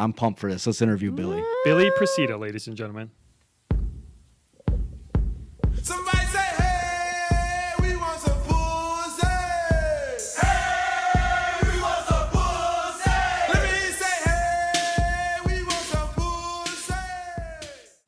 I'm pumped for this. Let's interview Billy. Billy Procida, ladies and gentlemen. Somebody say, hey, we want some pussy. Hey, we want some pussy. Let me say, hey, we want some pussy.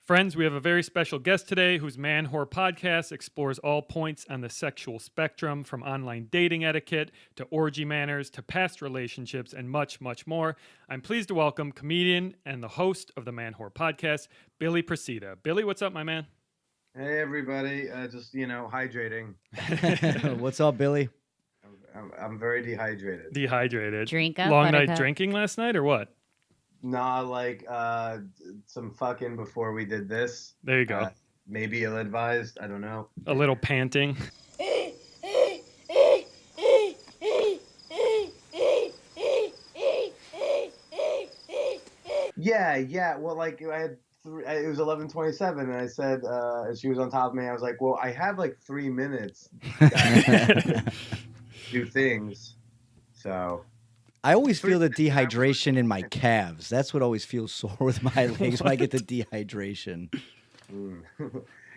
Friends, we have a very special guest today whose Manwhore Podcast explores all points on the sexual spectrum, from online dating etiquette to orgy manners to past relationships and much, much more. I'm pleased to welcome comedian and the host of the Manwhore Podcast, Billy Procida. Billy, what's up, my man? Hey everybody, just hydrating. What's up, Billy? I'm very dehydrated. Dehydrated. Drink up, Long buttercup. night drinking last night or what? Nah, some fucking before we did this. There you go. Maybe ill-advised. I don't know. A little panting. Yeah. Well, I had it was 11:27, and I said, and she was on top of me. I was like, well, I have 3 minutes to do things. So I always feel the dehydration in my calves. That's what always feels sore with my legs when I get the dehydration.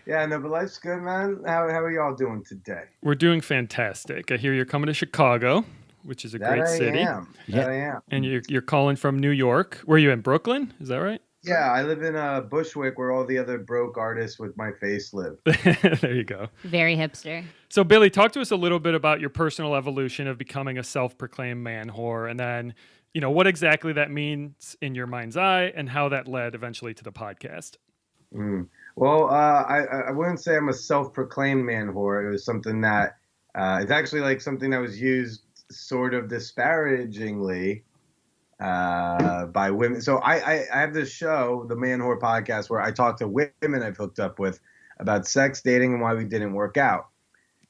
yeah, no, but life's good, man. How are y'all doing today? We're doing fantastic. I hear you're coming to Chicago, which is a great city. That I am. And you're calling from New York. Where are you in Brooklyn? Is that right? Yeah, I live in Bushwick, where all the other broke artists with my face live. There you go. Very hipster. So, Billy, talk to us a little bit about your personal evolution of becoming a self-proclaimed man whore, and then, what exactly that means in your mind's eye, and how that led eventually to the podcast. Well, I wouldn't say I'm a self-proclaimed man whore. It was something that it's actually something that was used sort of disparagingly by women. So I have this show, the Manwhore Podcast, where I talk to women I've hooked up with about sex, dating, and why we didn't work out.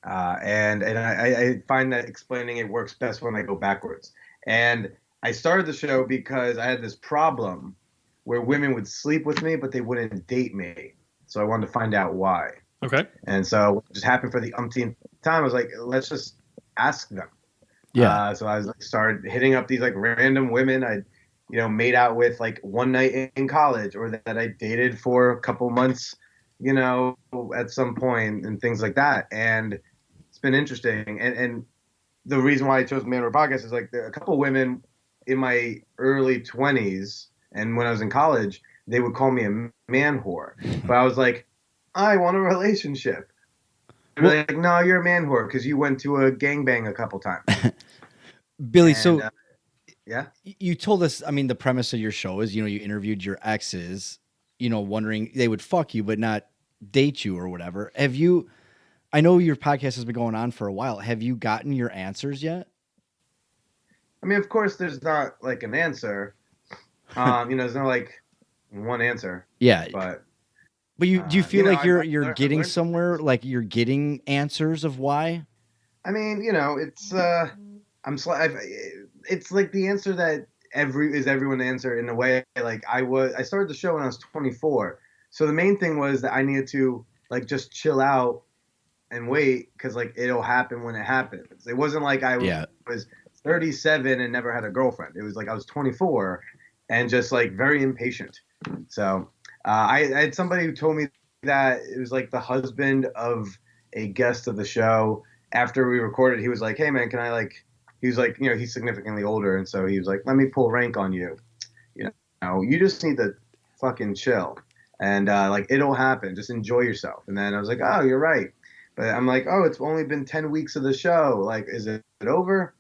And I find that explaining it works best when I go backwards. And I started the show because I had this problem where women would sleep with me, but they wouldn't date me. So I wanted to find out why. Okay. And so it just happened for the umpteenth time. I was like, let's just ask them. Yeah. So I was started hitting up these random women I, made out with one night in college, or that I dated for a couple months, at some point, and things like that. And it's been interesting. And the reason why I chose Manwhore Podcast is there are a couple women in my early 20s, and when I was in college, they would call me a man whore. But I was like, I want a relationship. They're like, no, you're a man whore because you went to a gangbang a couple times. Billy, And, so yeah, you told us, the premise of your show is, you interviewed your exes, wondering they would fuck you but not date you or whatever. I know your podcast has been going on for a while. Have you gotten your answers yet? I mean, of course, there's not an answer. There's no one answer. Yeah. But do you feel like you're I getting learned somewhere, like you're getting answers of why? I mean, it's it's the answer that everyone's answer in a way. I started the show when I was 24. So the main thing was that I needed to just chill out and wait, because it'll happen when it happens. It wasn't like I was 37 and never had a girlfriend. It was I was 24 and just very impatient. So I had somebody who told me that it was the husband of a guest of the show. After we recorded, he was like, hey man, can I he was he's significantly older. And so he was like, let me pull rank on you. You just need to fucking chill. And it'll happen. Just enjoy yourself. And then I was like, oh, you're right. But I'm like, oh, it's only been 10 weeks of the show. Is it over?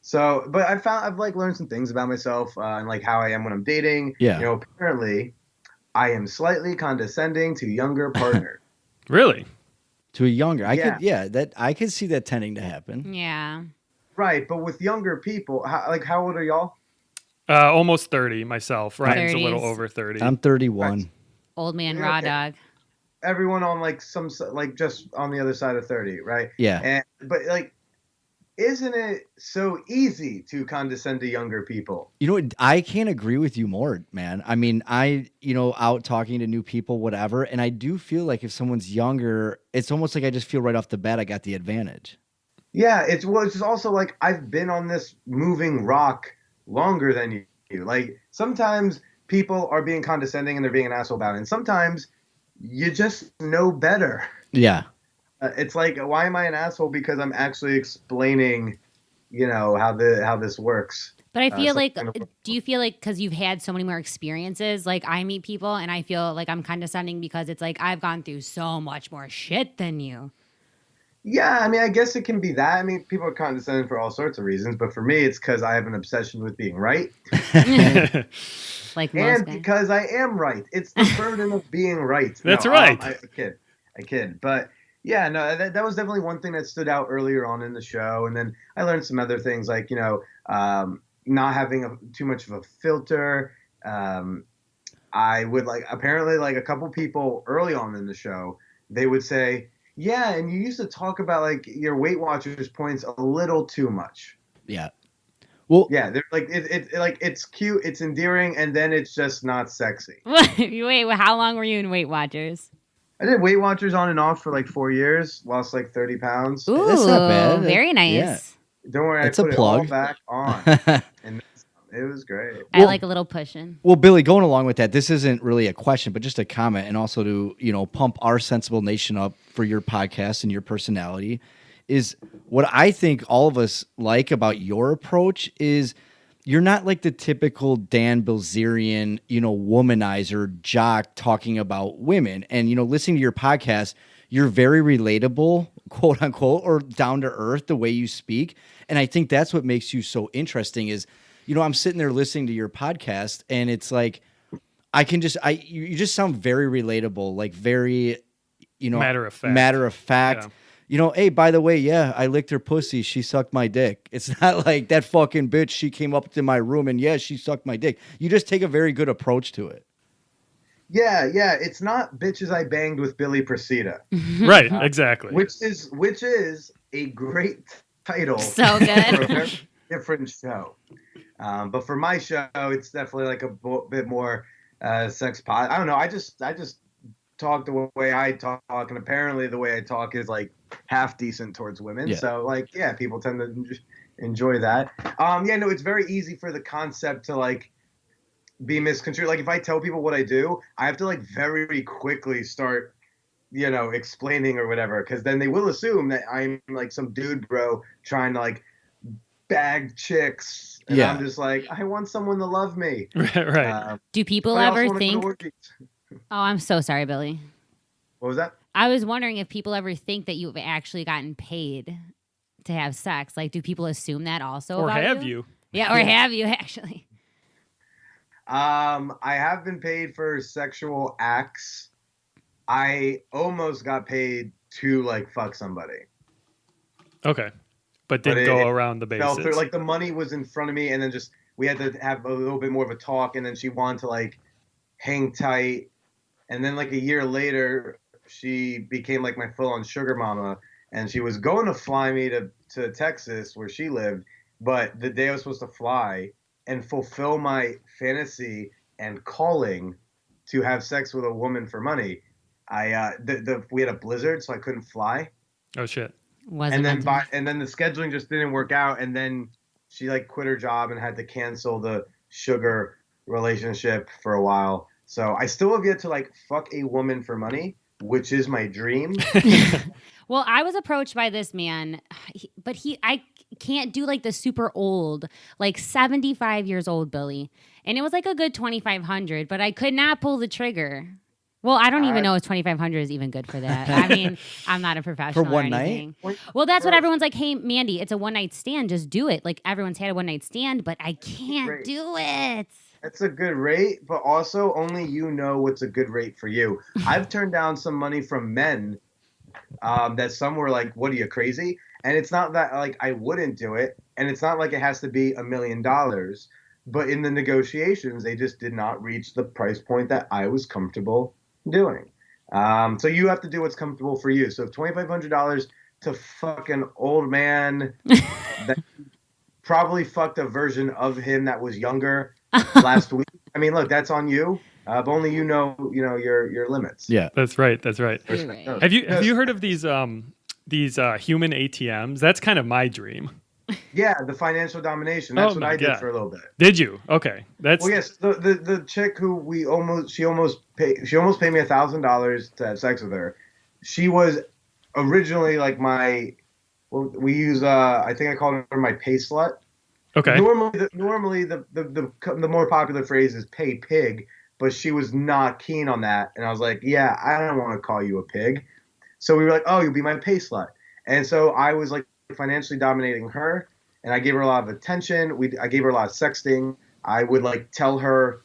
So, but I've learned some things about myself and how I am when I'm dating. Yeah. Apparently I am slightly condescending to younger partners. Really? To a younger, I could see that tending to happen. Yeah. Right, but with younger people, how old are y'all? Almost 30 myself. Ryan's a little 30s. over 30. I'm 31. Right. Old man Yeah, raw okay. dog. Everyone on some just on the other side of 30, right? Yeah. But isn't it so easy to condescend to younger people? You know what? I can't agree with you more, man. I mean, out talking to new people, whatever, and I do feel like if someone's younger, it's almost like I just feel right off the bat I got the advantage. Yeah, it's just also I've been on this moving rock longer than you. Like sometimes people are being condescending and they're being an asshole about it, and sometimes you just know better. Yeah. It's like, why am I an asshole? Because I'm actually explaining, how this works. But I feel like, something- do you feel like because you've had so many more experiences, like I meet people and I feel like I'm condescending because it's like I've gone through so much more shit than you. Yeah, I mean, I guess it can be that. I mean, people are condescending for all sorts of reasons, but for me, it's because I have an obsession with being right, Like most and guys. because I am right. It's the burden of being right. That's No, right. I kid. But yeah, no, that was definitely one thing that stood out earlier on in the show, and then I learned some other things like not having too much of a filter. I would apparently a couple people early on in the show, they would say, yeah, and you used to talk about your Weight Watchers points a little too much. Yeah. Well, Yeah, they're it's cute, it's endearing, and then it's just not sexy. Wait, how long were you in Weight Watchers? I did Weight Watchers on and off for 4 years, lost 30 pounds. Ooh, That's not bad. very nice. Yeah. Don't worry, It's I a put it all plug. back on, and it was great. I Well- like a little pushing. Well, Billy, going along with that, this isn't really a question, but just a comment, and also to pump our Sensible Nation up for your podcast and your personality, is what I think all of us like about your approach is you're not like the typical Dan Bilzerian, womanizer jock talking about women, and listening to your podcast, you're very relatable, quote unquote, or down to earth the way you speak, and I think that's what makes you so interesting. Is I'm sitting there listening to your podcast, and it's like you just sound very relatable, like very, Matter of fact. Matter of fact. Hey, by the way, yeah, I licked her pussy. She sucked my dick. It's not like that fucking bitch. She came up to my room and yeah, she sucked my dick. You just take a very good approach to it. Yeah, it's not bitches I banged with Billy Procida, Right, exactly. which is a great title. So For a good. very different show. But for my show, it's definitely a bit more sex pod. I don't know. I just talk the way I talk, and apparently the way I talk is half decent towards women. Yeah. So people tend to enjoy that. It's very easy for the concept to be misconstrued. If I tell people what I do, I have to very quickly start explaining or whatever, because then they will assume that I'm some dude bro trying to bag chicks, and Yeah. I'm just I want someone to love me. Right. Do people But I also ever wanna go to think? orgies. Oh, I'm so sorry, Billy. What was that? I was wondering if people ever think that you've actually gotten paid to have sex. Do people assume that also? Or about have you? you? Yeah, or have you actually? I have been paid for sexual acts. I almost got paid to fuck somebody. Okay. But But didn't it go around the Fell bases. through. The money was in front of me, and then we had to have a little bit more of a talk, and then she wanted to hang tight, and then a year later she became my full-on sugar mama, and she was going to fly me to Texas where she lived, but the day I was supposed to fly and fulfill my fantasy and calling to have sex with a woman for money, we had a blizzard, so I couldn't fly. Oh, shit. Wasn't meant to be. And then the scheduling just didn't work out, and then she quit her job and had to cancel the sugar relationship for a while. So I still have yet to fuck a woman for money, which is my dream. Well, I was approached by this man, but I can't do the super old, 75 years old Billy. And it was a good 2,500, but I could not pull the trigger. Well, I don't even know if 2,500 is even good for that. I mean, I'm not a professional one or night? anything. Well, that's what everyone's like, hey, Mandy, it's a one-night stand. Just do it. Everyone's had a one-night stand, but I can't Great. do it. That's a good rate, but also only you know what's a good rate for you. I've turned down some money from men that some were what are you, crazy? And it's not that I wouldn't do it, and it's not it has to be $1 million, but in the negotiations, they just did not reach the price point that I was comfortable doing. So you have to do what's comfortable for you. So if $2,500 to fuck an old man that probably fucked a version of him that was younger last week, I mean, look, that's on you. But only you know your limits. Yeah. That's right. That's right. You're right. Have you heard of these human ATMs? That's kind of my dream. Yeah, the financial domination. That's Oh what my I did God. for a little bit. Did you? Okay, that's Well, yes, the chick who she almost paid me $1,000 to have sex with her. She was originally like well, we use I think I called her my pay slut. okay. Normally the more popular phrase is pay pig, but she was not keen on that, and I was like, yeah, I don't want to call you a pig. So we were like, oh, you'll be my pay slut, and so I was like financially dominating her, and I gave her a lot of attention. I gave her a lot of sexting. I would like tell her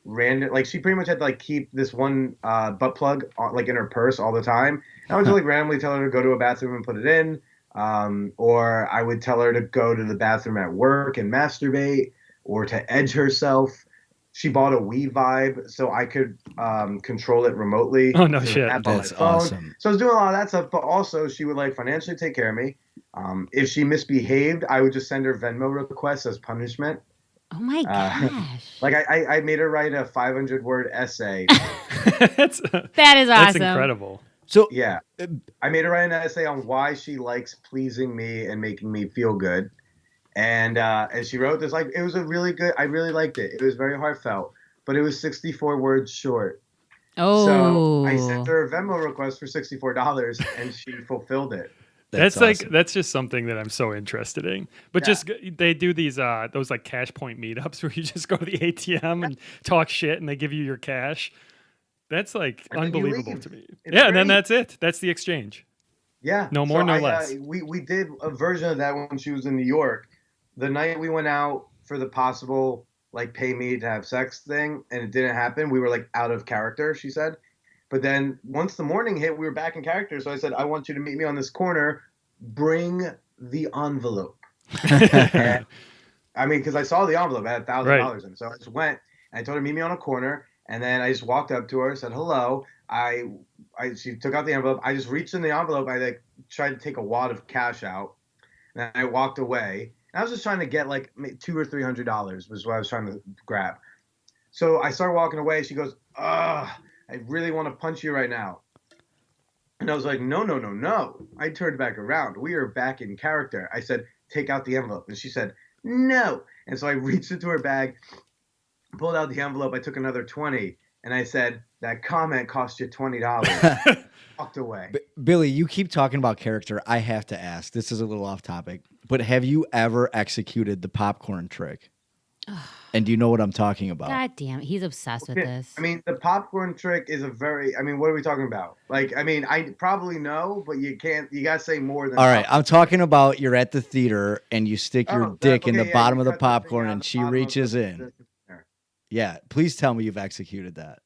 random, like she pretty much had to like keep this one butt plug like in her purse all the time. And I would just like randomly tell her to go to a bathroom and put it in. Or I would tell her to go to the bathroom at work and masturbate, or to edge herself. She bought a Wii Vibe so I could control it remotely. Oh, no through an shit. app on my That's phone. awesome. So I was doing a lot of that stuff, but also she would like financially take care of me. If she misbehaved, I would just send her Venmo requests as punishment. Oh my gosh. Like I made her write a 500-word essay. that's That is that's awesome. incredible. So Yeah, I made her write an essay on why she likes pleasing me and making me feel good. And she wrote this, like, it was a really good, I really liked it. It was very heartfelt, but it was 64 words short. Oh. So I sent her a Venmo request for $64 and she fulfilled it. That's awesome. like that's just something that I'm so interested in. But Yeah. just they do these those like cash point meetups where you just go to the ATM and talk shit and they give you your cash. That's like And then you unbelievable leave. to me. It's Yeah, and then great. that's it. That's the exchange. Yeah. No more, no less. We did a version of that when she was in New York. The night we went out for the possible like pay me to have sex thing, and it didn't happen. We were like out of character, she said. But then once the morning hit, we were back in character. So I said, I want you to meet me on this corner. Bring the envelope. And, I mean, because I saw the envelope, it had $1,000 in it. So I just went and I told her, meet me on a corner. And then I just walked up to her, said hello. She took out the envelope. I just reached in the envelope. I like tried to take a wad of cash out, and I walked away. And I was just trying to get like $200 or $300 was what I was trying to grab. So I started walking away. She goes, "Ugh, I really want to punch you right now." And I was like, "No, no, no, no." I turned back around. We are back in character. I said, "Take out the envelope," and she said, "No." And so I reached into her bag, pulled out the envelope. I took another 20, and I said, "That comment cost you $20." Walked away. Billy, you keep talking about character. I have to ask. This is a little off topic, but have you ever executed the popcorn trick? And do you know what I'm talking about? God damn it. He's obsessed with Yeah, this. I mean, the popcorn trick is what are we talking about? Like, I mean, I probably know, but you gotta say more than All right, popcorn. I'm talking about you're at the theater and you stick your Oh, dick in okay, the yeah, bottom you of the cut the thing popcorn out and the she bottom of reaches the- in. the- Yeah, please tell me you've executed that.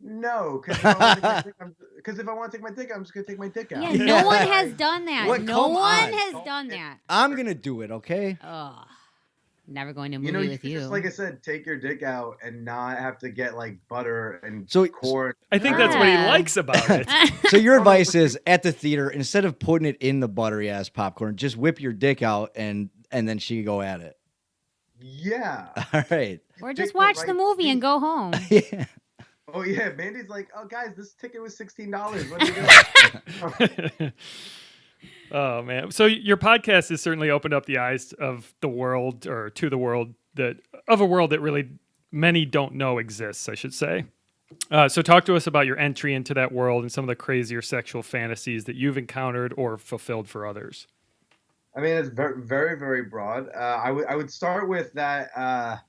No, because if I want to take my dick out, I'm just gonna take my dick out. Yeah, Yeah. no one has done that. What? No Come one on. has done that. I'm gonna do it, okay? Ugh. Never going to a You movie know, you with could you. just, like I said, take your dick out and not have to get like butter and So- corn. I think that's what he Yeah. likes about it. So your advice is at the theater, instead of putting it in the buttery ass popcorn, just whip your dick out and then she can go at it. Yeah. All right. Or Pick just the watch right the movie and seat. go home. Yeah. Oh yeah, Mandy's like, oh guys, this ticket was $16. What are you doing? Oh man! So your podcast has certainly opened up the eyes of the world, or to the world of a world that really many don't know exists, I should say. So talk to us about your entry into that world and some of the crazier sexual fantasies that you've encountered or fulfilled for others. I mean, it's very, very, very broad. I would start with that.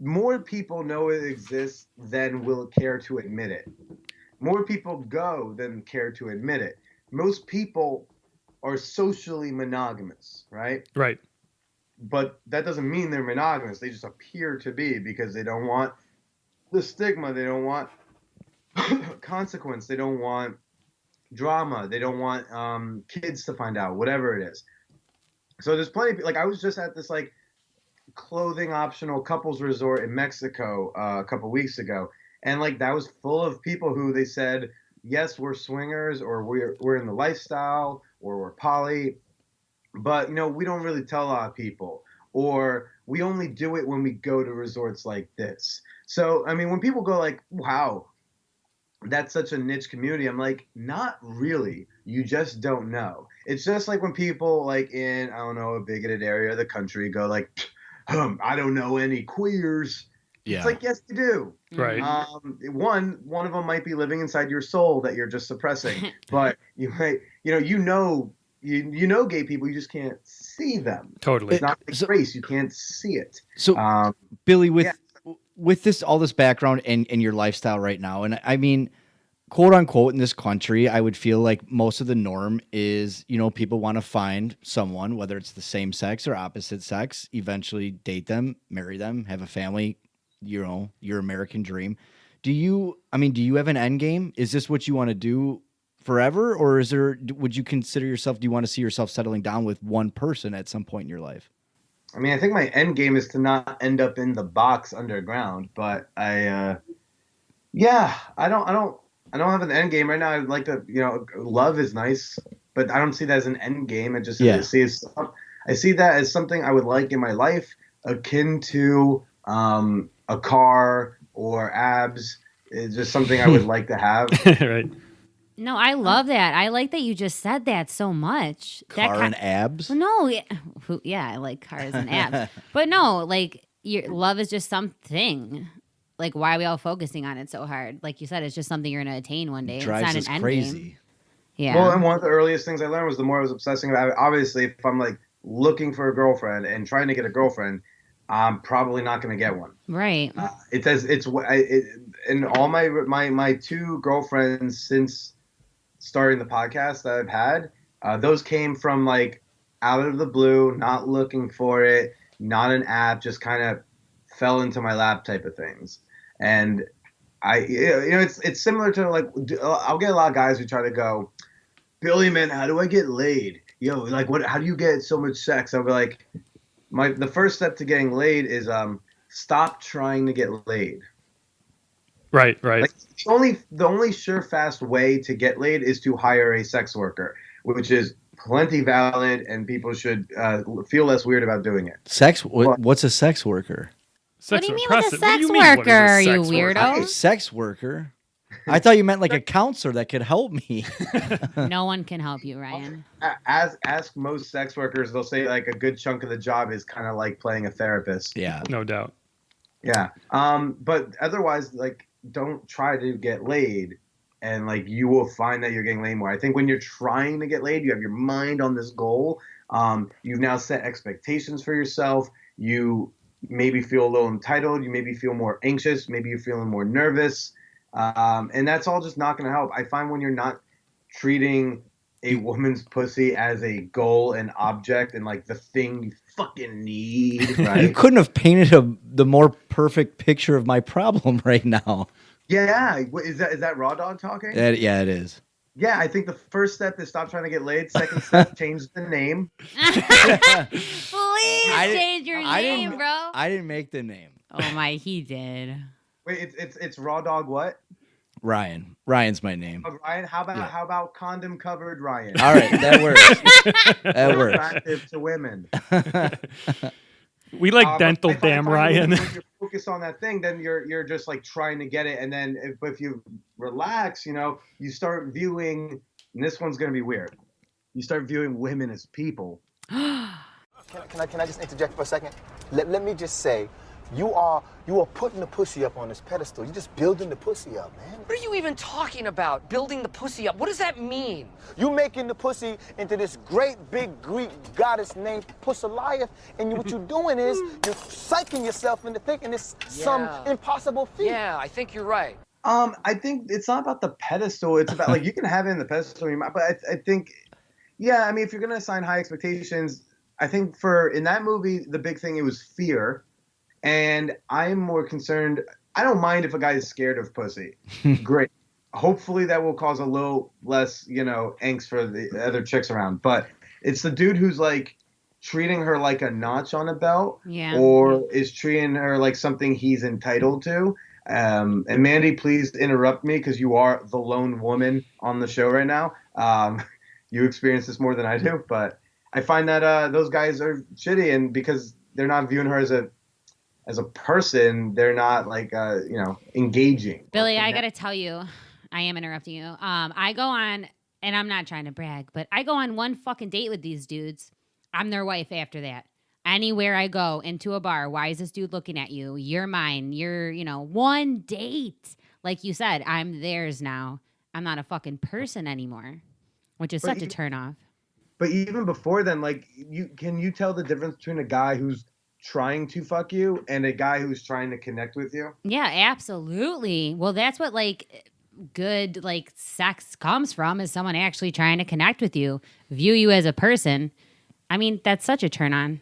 More people know it exists than will care to admit it. More people go than care to admit it. Most people are socially monogamous, right? Right. But that doesn't mean they're monogamous. They just appear to be because they don't want the stigma. They don't want consequence. They don't want drama. They don't want kids to find out, whatever it is. So there's plenty of, like, I was just at this like clothing optional couples resort in Mexico a couple weeks ago, and like that was full of people who they said, yes, we're swingers, or we're in the lifestyle, or we're poly, but you know, we don't really tell a lot of people, or we only do it when we go to resorts like this. So I mean, when people go like, wow, that's such a niche community, I'm like, not really. You just don't know. It's just like when people like in, I don't know, a bigoted area of the country go like, I don't know any queers. Yeah. It's like, yes, you do. Right. One of them might be living inside your soul that you're just suppressing, but you might, you know gay people, you just can't see them. Totally. It's not like So- race, you can't see it. So, Billy, yeah. with all this background and your lifestyle right now, and I mean, quote unquote, in this country, I would feel like most of the norm is, people want to find someone, whether it's the same sex or opposite sex, eventually date them, marry them, have a family, your American dream. Do you have an end game? Is this what you want to do forever? Or would you consider yourself, do you want to see yourself settling down with one person at some point in your life? I mean, I think my end game is to not end up in the box underground, but I don't have an end game right now. I'd like to, love is nice, but I don't see that as an end game. I just I see that as something I would like in my life, akin to a car or abs. It's just something I would like to have. Right. No, I love that. I like that you just said that so much. Car and abs? No, yeah, I like cars and abs. But no, like your love is just something. Like, why are we all focusing on it so hard? Like you said, it's just something you're going to attain one day. Drives it's not us an end crazy. game. Yeah. Well, and one of the earliest things I learned was the more I was obsessing about it. Obviously, if I'm like looking for a girlfriend and trying to get a girlfriend, I'm probably not going to get one. Right. And all my two girlfriends since starting the podcast that I've had, those came from like out of the blue, not looking for it, not an app, just kind of fell into my lap type of things. And it's similar to like, I'll get a lot of guys who try to go, Billy, man, how do I get laid? Like how do you get so much sex? I'll be like, the first step to getting laid is stop trying to get laid. Right. Like, the only sure fast way to get laid is to hire a sex worker, which is plenty valid, and people should feel less weird about doing it. What's a sex worker? What do you mean Sex with a sex worker, you weirdo? Sex worker? I thought you meant like a counselor that could help me. No one can help you, Ryan. Ask most sex workers, they'll say like a good chunk of the job is kind of like playing a therapist. Yeah. No doubt. Yeah. But otherwise, like, don't try to get laid, and like you will find that you're getting laid more. I think when you're trying to get laid, you have your mind on this goal. You've now set expectations for yourself. You maybe feel a little entitled. You maybe feel more anxious. Maybe you're feeling more nervous. And that's all just not going to help. I find when you're not treating a woman's pussy as a goal and object and like the thing you fucking need, right? You couldn't have painted the more perfect picture of my problem right now. Yeah. Is that Raw Dog talking? Yeah, it is. Yeah, I think the first step is stop trying to get laid. Second step, change the name. Please change your name, bro. I didn't make the name. Oh my, he did. Wait, it's Raw Dog what? Ryan. Ryan's my name. Ryan, how about condom covered Ryan? All right, that works. That works. Attractive to women. We like dental, if I damn find Ryan. When you focus on that thing, then you're just like trying to get it, and then if you relax, you start viewing. And this one's gonna be weird. You start viewing women as people. Can I just interject for a second? Let me just say, you are putting the pussy up on this pedestal. You're just building the pussy up, man. What are you even talking about? Building the pussy up? What does that mean? You making the pussy into this great big Greek goddess named Pussaliath, and what you're doing is you're psyching yourself into thinking it's some impossible feat. Yeah, I think you're right. I think it's not about the pedestal. It's about like you can have it in the pedestal, but I think, yeah. I mean, if you're gonna assign high expectations, I think in that movie the big thing it was fear. And I'm more concerned. I don't mind if a guy is scared of pussy. Great. Hopefully that will cause a little less, angst for the other chicks around. But it's the dude who's like treating her like a notch on a belt, or is treating her like something he's entitled to. And Mandy, please interrupt me because you are the lone woman on the show right now. You experience this more than I do, but I find that those guys are shitty, and because they're not viewing her as a person, they're not like engaging. Billy, I gotta tell you, I am interrupting you. I go on and I'm not trying to brag, but I go on one fucking date with these dudes. I'm their wife after that. Anywhere I go into a bar, why is this dude looking at you? You're mine. You're, one date. Like you said, I'm theirs now. I'm not a fucking person anymore, which is But such a turn off. But even before then, like, can you tell the difference between a guy who's trying to fuck you and a guy who's trying to connect with you? Yeah, absolutely. Well, that's what good sex comes from, is someone actually trying to connect with you, view you as a person. I mean, that's such a turn on.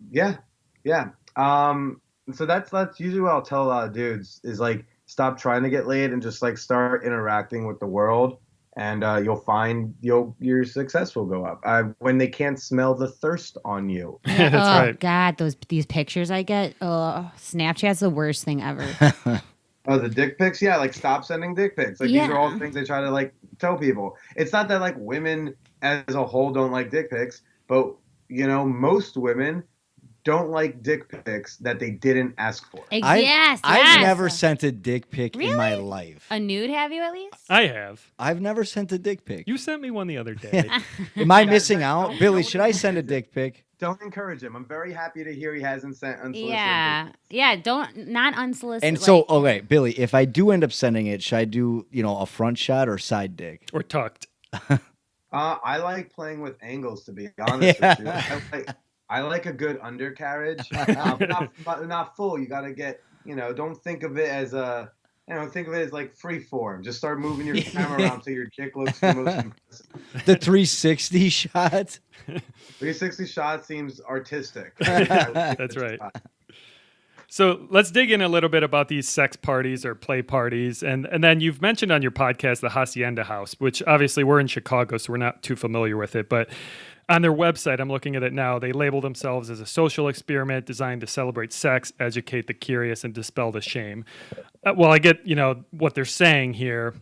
Yeah, yeah. So that's usually what I'll tell a lot of dudes is like, stop trying to get laid and just like start interacting with the world, and you'll find your success will go up when they can't smell the thirst on you. That's oh right. God, these pictures I get. Oh, Snapchat's the worst thing ever. Oh, the dick pics? Yeah, like stop sending dick pics. Like these are all things they try to like tell people. It's not that like women as a whole don't like dick pics, but most women don't like dick pics that they didn't ask for. Yes, I've never sent a dick pic in my life. A nude, have you at least? I have. I've never sent a dick pic. You sent me one the other day. Am I missing out? Billy, should I send a dick pic? Don't encourage him. I'm very happy to hear he hasn't sent unsolicited. Yeah, not unsolicited. And so, okay, Billy, if I do end up sending it, should I do, a front shot or side dick? Or tucked. I like playing with angles, to be honest with you. I like a good undercarriage. Not full. You got to get, don't think of it as think of it as like free form. Just start moving your camera around so your dick looks the most impressive. The 360 shot? 360 shot seems artistic. That's right. So let's dig in a little bit about these sex parties or play parties. And then you've mentioned on your podcast the Hacienda House, which obviously we're in Chicago, so we're not too familiar with it. But on their website, I'm looking at it now, they label themselves as a social experiment designed to celebrate sex, educate the curious, and dispel the shame. Well, I get, what they're saying here.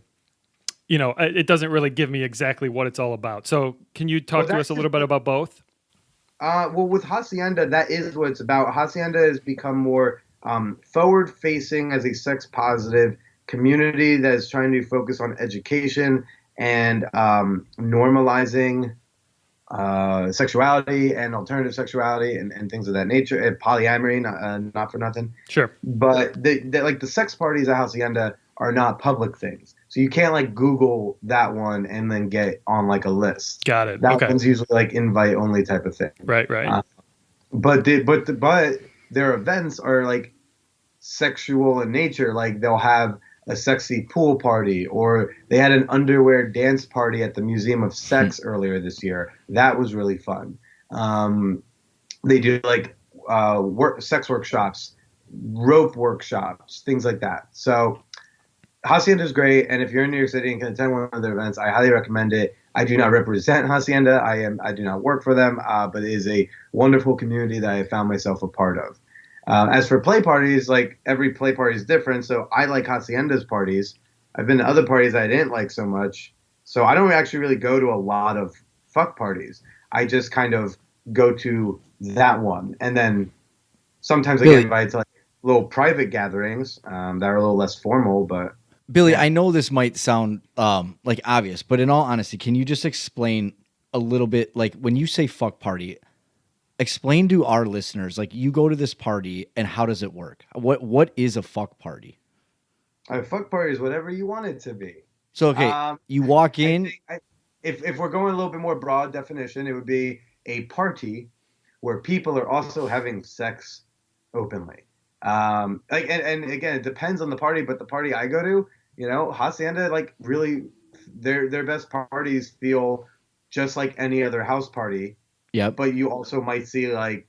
It doesn't really give me exactly what it's all about. So can you talk to us a little bit about both? Well, with Hacienda, that is what it's about. Hacienda has become more forward-facing as a sex-positive community that is trying to focus on education and normalizing sexuality and alternative sexuality and things of that nature, and polyamory, not for nothing. Sure. But the sex parties at Hacienda are not public things. So you can't like Google that one and then get on like a list. Got it. That one's usually like invite only type of thing. Right. But their events are like sexual in nature. Like they'll have a sexy pool party, or they had an underwear dance party at the Museum of Sex earlier this year. That was really fun. They do like sex workshops, rope workshops, things like that. So Hacienda is great, and if you're in New York City and can attend one of their events, I highly recommend it. I do not represent Hacienda. I do not work for them, but it is a wonderful community that I found myself a part of. As for play parties, like every play party is different. So I like Hacienda's parties. I've been to other parties I didn't like so much. So I don't actually really go to a lot of fuck parties. I just kind of go to that one. And then sometimes I get invited to like little private gatherings that are a little less formal, but Billy, I know this might sound like obvious, but in all honesty, can you just explain a little bit, like when you say fuck party, explain to our listeners, like you go to this party and how does it work? What is a fuck party? A fuck party is whatever you want it to be. So, okay, you walk in. If we're going a little bit more broad definition, it would be a party where people are also having sex openly. And again, it depends on the party, but the party I go to, Hacienda, like really, their best parties feel just like any other house party. Yeah. But you also might see like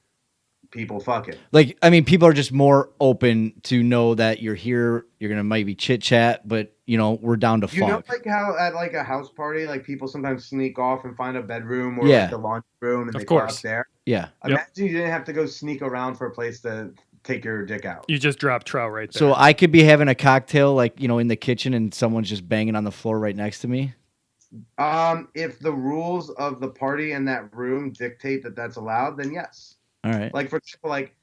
people fucking. Like, I mean, people are just more open to know that you're here. You're gonna maybe chit chat, but we're down to fuck. You know, like how at like a house party, like people sometimes sneak off and find a bedroom or like the laundry room, and they go up there. Yeah. Imagine you didn't have to go sneak around for a place to take your dick out. You just drop trout right there. So I could be having a cocktail, like, in the kitchen and someone's just banging on the floor right next to me. If the rules of the party in that room dictate that that's allowed, then yes. All right. Like, for example, like,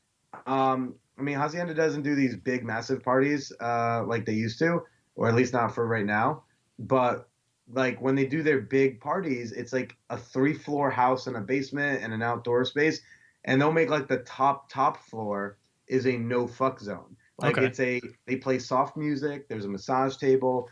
Hacienda doesn't do these big, massive parties like they used to, or at least not for right now. But like when they do their big parties, it's like a 3-floor house and a basement and an outdoor space, and they'll make like the top floor is a no fuck zone. Like Okay. they play soft music. There's a massage table.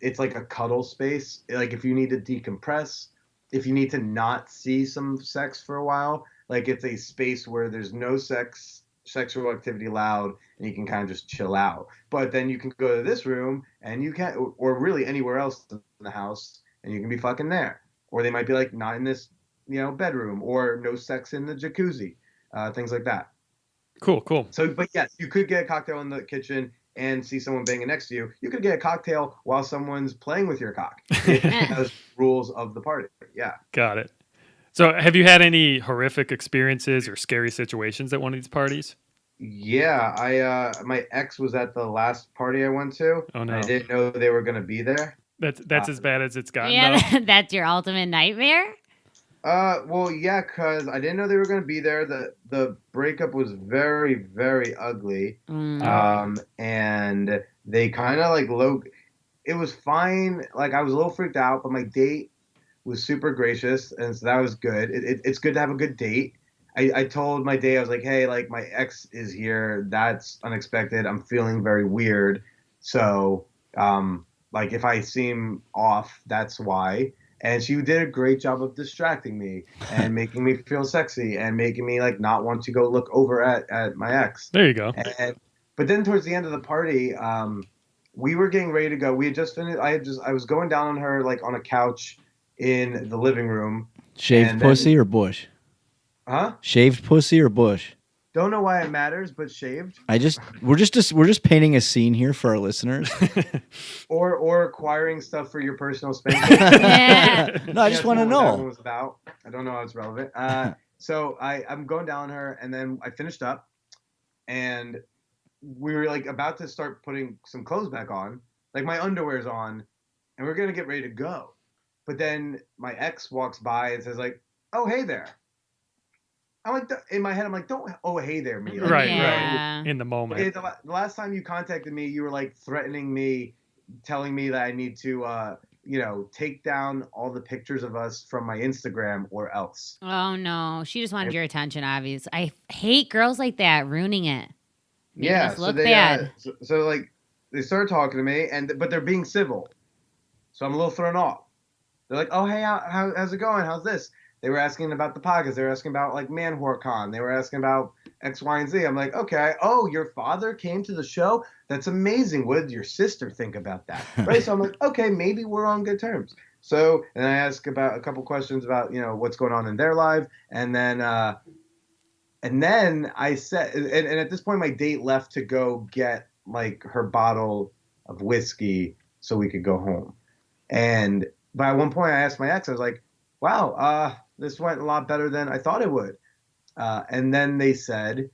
It's like a cuddle space. Like if you need to decompress, if you need to not see some sex for a while, like it's a space where there's no sexual activity allowed, and you can kind of just chill out. But then you can go to this room and you can, or really anywhere else in the house, and you can be fucking there. Or they might be like not in this, bedroom, or no sex in the jacuzzi, things like that. Cool. So, but yes, you could get a cocktail in the kitchen and see someone banging next to you. You could get a cocktail while someone's playing with your cock. Those rules of the party. Yeah. Got it. So, have you had any horrific experiences or scary situations at one of these parties? Yeah, my ex was at the last party I went to. Oh, no. And I didn't know they were gonna be there. That's as bad as it's gotten. Yeah, though? that's your ultimate nightmare. Well, yeah, cause I didn't know they were gonna be there. The breakup was very, very ugly. And they kind of like It was fine. Like I was a little freaked out, but my date was super gracious, and so that was good. It's good to have a good date. I told my date, I was like, hey, like my ex is here. That's unexpected. I'm feeling very weird. So, like if I seem off, that's why. And she did a great job of distracting me and making me feel sexy and making me like not want to go look over at my ex. There you go. But then towards the end of the party, we were getting ready to go. We had just finished. I was going down on her like on a couch in the living room. Shaved pussy or bush? Huh? Shaved pussy or bush? Don't know why it matters, but shaved. We're just painting a scene here for our listeners. or acquiring stuff for your personal spanking. Yeah. No, I just want to That's what that one know. was about. I don't know how it's relevant. So I'm going down on her, and then I finished up, and we were like about to start putting some clothes back on, like my underwear's on, and we're gonna get ready to go. But then my ex walks by and says like, "Oh, hey there." I'm like, in my head, I'm like, "Don't, oh, hey there, me." Like, Right. Yeah. In the moment. Okay, the last time you contacted me, you were like threatening me, telling me that I need to, take down all the pictures of us from my Instagram or else. Oh no, she just wanted your attention. Obviously, I hate girls like that ruining it. Making Yeah, us so look they, bad. so like they started talking to me, but they're being civil, so I'm a little thrown off. They're like, "Oh, hey, how's it going? How's this?" They were asking about the podcast. They were asking about like Manwhore Con. They were asking about X, Y, and Z. I'm like, okay. Oh, your father came to the show? That's amazing. What did your sister think about that? Right. So I'm like, okay, maybe we're on good terms. So, and I ask about a couple questions about, what's going on in their life. And then I said, and at this point, my date left to go get like her bottle of whiskey so we could go home. But at one point I asked my ex, I was like, wow, this went a lot better than I thought it would. And then they said,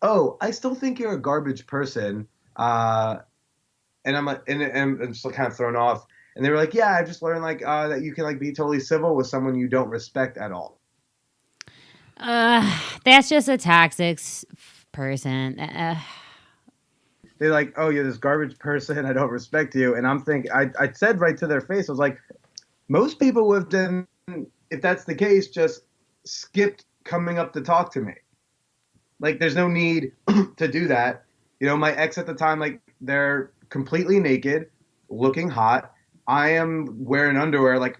oh, I still think you're a garbage person. And I'm like, and I'm just kind of thrown off. And they were like, yeah, I just learned like that you can like be totally civil with someone you don't respect at all. That's just a toxic person. They're like, oh, you're this garbage person. I don't respect you. And I'm thinking, I said right to their face, I was like, most people would have done, if that's the case, just skipped coming up to talk to me. Like, there's no need to do that. My ex at the time, like, they're completely naked, looking hot. I am wearing underwear. Like,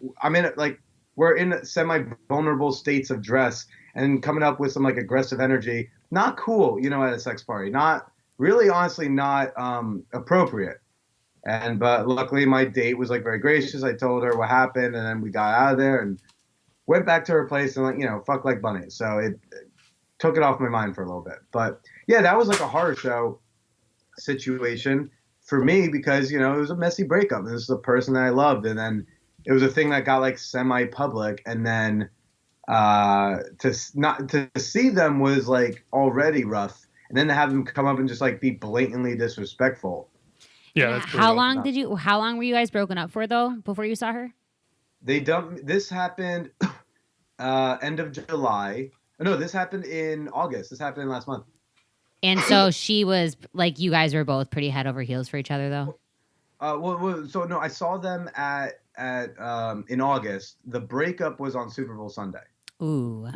we're in semi-vulnerable states of dress, and coming up with some, like, aggressive energy. Not cool, at a sex party. Not, really, honestly, not appropriate. But luckily my date was like very gracious. I told her what happened, and then we got out of there and went back to her place and like, fuck like bunnies. So it took it off my mind for a little bit. But yeah, that was like a horror show situation for me because, it was a messy breakup. And this is a person that I loved. And then it was a thing that got like semi-public. And then to see them was like already rough. And then to have them come up and just like be blatantly disrespectful. Yeah, that's How brutal. How long were you guys broken up for though? Before you saw her? They dumped. This happened end of July. No, this happened in August. This happened last month. And so she was like, you guys were both pretty head over heels for each other though. So no, I saw them at in August. The breakup was on Super Bowl Sunday. Ooh.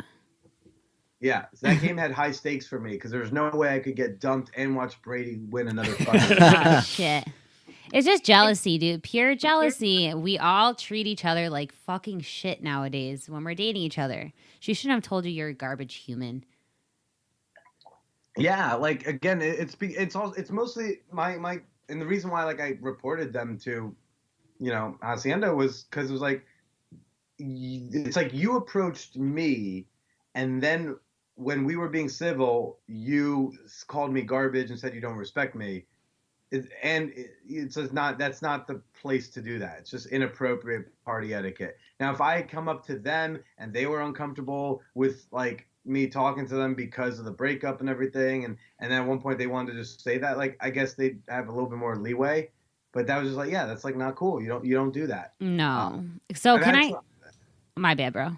Yeah, so that game had high stakes for me because there's no way I could get dumped and watch Brady win another fucking. Oh, shit. It's just jealousy, dude. Pure jealousy. We all treat each other like fucking shit nowadays when we're dating each other. She shouldn't have told you you're a garbage human. Yeah, like again, it's mostly my and the reason why like I reported them to, Hacienda was because it was like, it's like you approached me, and then when we were being civil, you called me garbage and said you don't respect me. It's just not, that's not the place to do that. It's just inappropriate party etiquette. Now, if I had come up to them and they were uncomfortable with like me talking to them because of the breakup and everything, and at one point they wanted to just say that, like, I guess they'd have a little bit more leeway. But that was just like, yeah, that's like not cool. You don't do that. No. So can I? My bad, bro.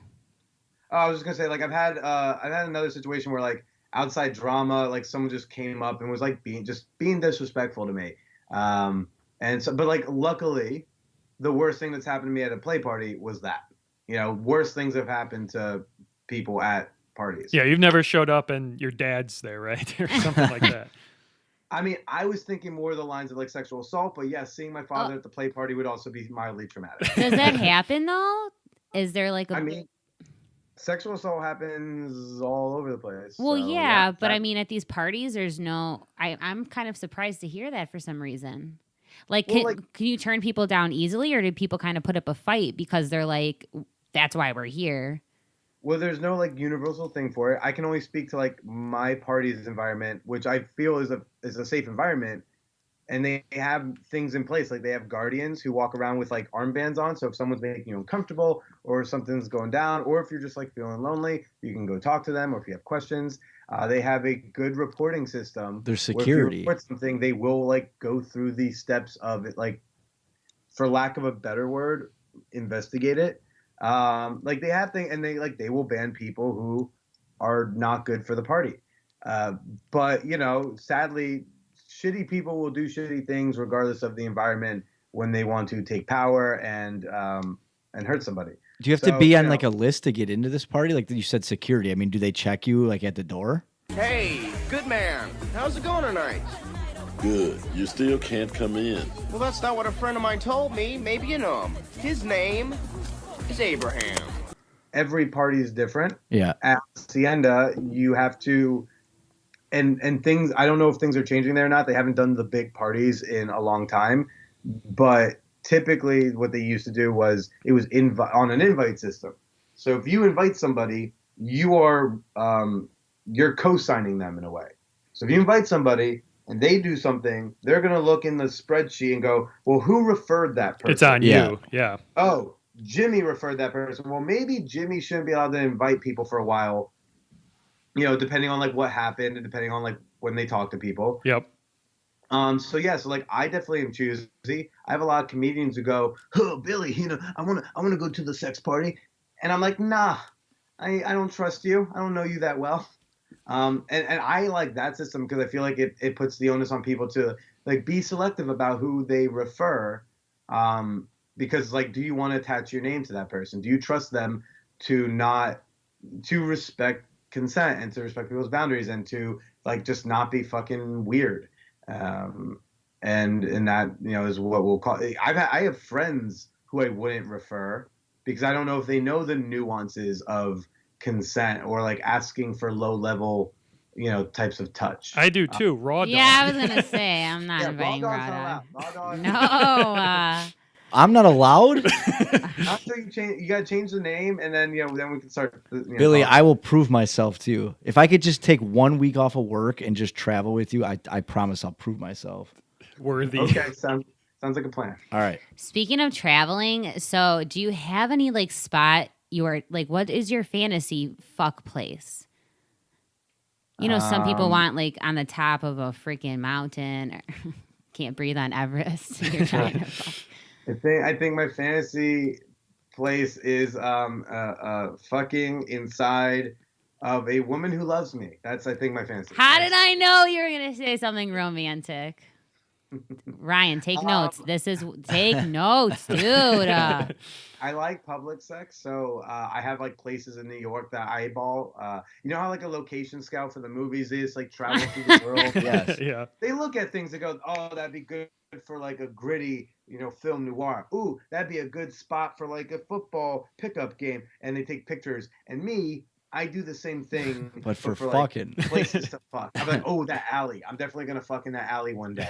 I was just gonna say, like, I've had another situation where like outside drama, like someone just came up and was like being disrespectful to me. And so, but like, luckily, the worst thing that's happened to me at a play party was that, worse things have happened to people at parties. Yeah, you've never showed up and your dad's there, right? Or something like that. I mean, I was thinking more of the lines of like sexual assault, but yeah, seeing my father at the play party would also be mildly traumatic. Does that happen though? Is there like a? I mean, sexual assault happens all over the place. Well, so, yeah, but I mean, at these parties, there's no. I'm kind of surprised to hear that for some reason. Like, can you turn people down easily, or do people kind of put up a fight because they're like, that's why we're here? Well, there's no like universal thing for it. I can only speak to like my party's environment, which I feel is a safe environment. And they have things in place, like they have guardians who walk around with like armbands on. So if someone's making you uncomfortable, or something's going down, or if you're just like feeling lonely, you can go talk to them. Or if you have questions, they have a good reporting system. There's security. If you report something, they will like go through the steps of it, like, for lack of a better word, investigate it. Like they have things, and they will ban people who are not good for the party. But sadly, shitty people will do shitty things regardless of the environment when they want to take power and hurt somebody. Do you have to be on like a list to get into this party? Like you said, security. I mean, do they check you like at the door? Hey, good man. How's it going tonight? Good. You still can't come in. Well, that's not what a friend of mine told me. Maybe you know him. His name is Abraham. Every party is different. Yeah. At Hacienda, you have to, and things, I don't know if things are changing there or not. They haven't done the big parties in a long time, but typically what they used to do was it was on an invite system. So if you invite somebody, you're co-signing them in a way. So if you invite somebody and they do something, they're going to look in the spreadsheet and go, well, who referred that person? It's on you. Yeah. Oh, Jimmy referred that person. Well, maybe Jimmy shouldn't be allowed to invite people for a while, depending on like what happened and depending on like when they talk to people. Yep. So like I definitely am choosy. I have a lot of comedians who go, "Oh, Billy, I want to go to the sex party," and I'm like, "Nah, I don't trust you. I don't know you that well." And I like that system because I feel like it puts the onus on people to like be selective about who they refer. Because like, do you want to attach your name to that person? Do you trust them to respect consent and to respect people's boundaries and to like just not be fucking weird? And that is what we'll call. I have friends who I wouldn't refer because I don't know if they know the nuances of consent or like asking for low level types of touch. I do too. Raw dog. Yeah, I was gonna say I'm not inviting raw raw dog. dog. No. I'm not allowed. After you gotta change the name, and then then we can start. Billy, talking. I will prove myself to you. If I could just take 1 week off of work and just travel with you, I promise I'll prove myself. Worthy. Okay, sounds like a plan. All right. Speaking of traveling, so do you have any like spot what is your fantasy fuck place? Some people want like on the top of a freaking mountain or can't breathe on Everest. You're trying to fuck. I think my fantasy place is fucking inside of a woman who loves me. That's I think my fantasy. How did I know you were gonna say something romantic? Ryan, take notes. Take notes, dude. I like public sex, so I have like places in New York that I eyeball. You know how like a location scout for the movies is like travel through the world. Yes. Yeah. They look at things and go, "Oh, that'd be good for like a gritty, film noir. Ooh, that'd be a good spot for like a football pickup game." And they take pictures. And me, I do the same thing, But for like, fucking. places to fuck. I'm like, "Oh, that alley. I'm definitely gonna fuck in that alley one day."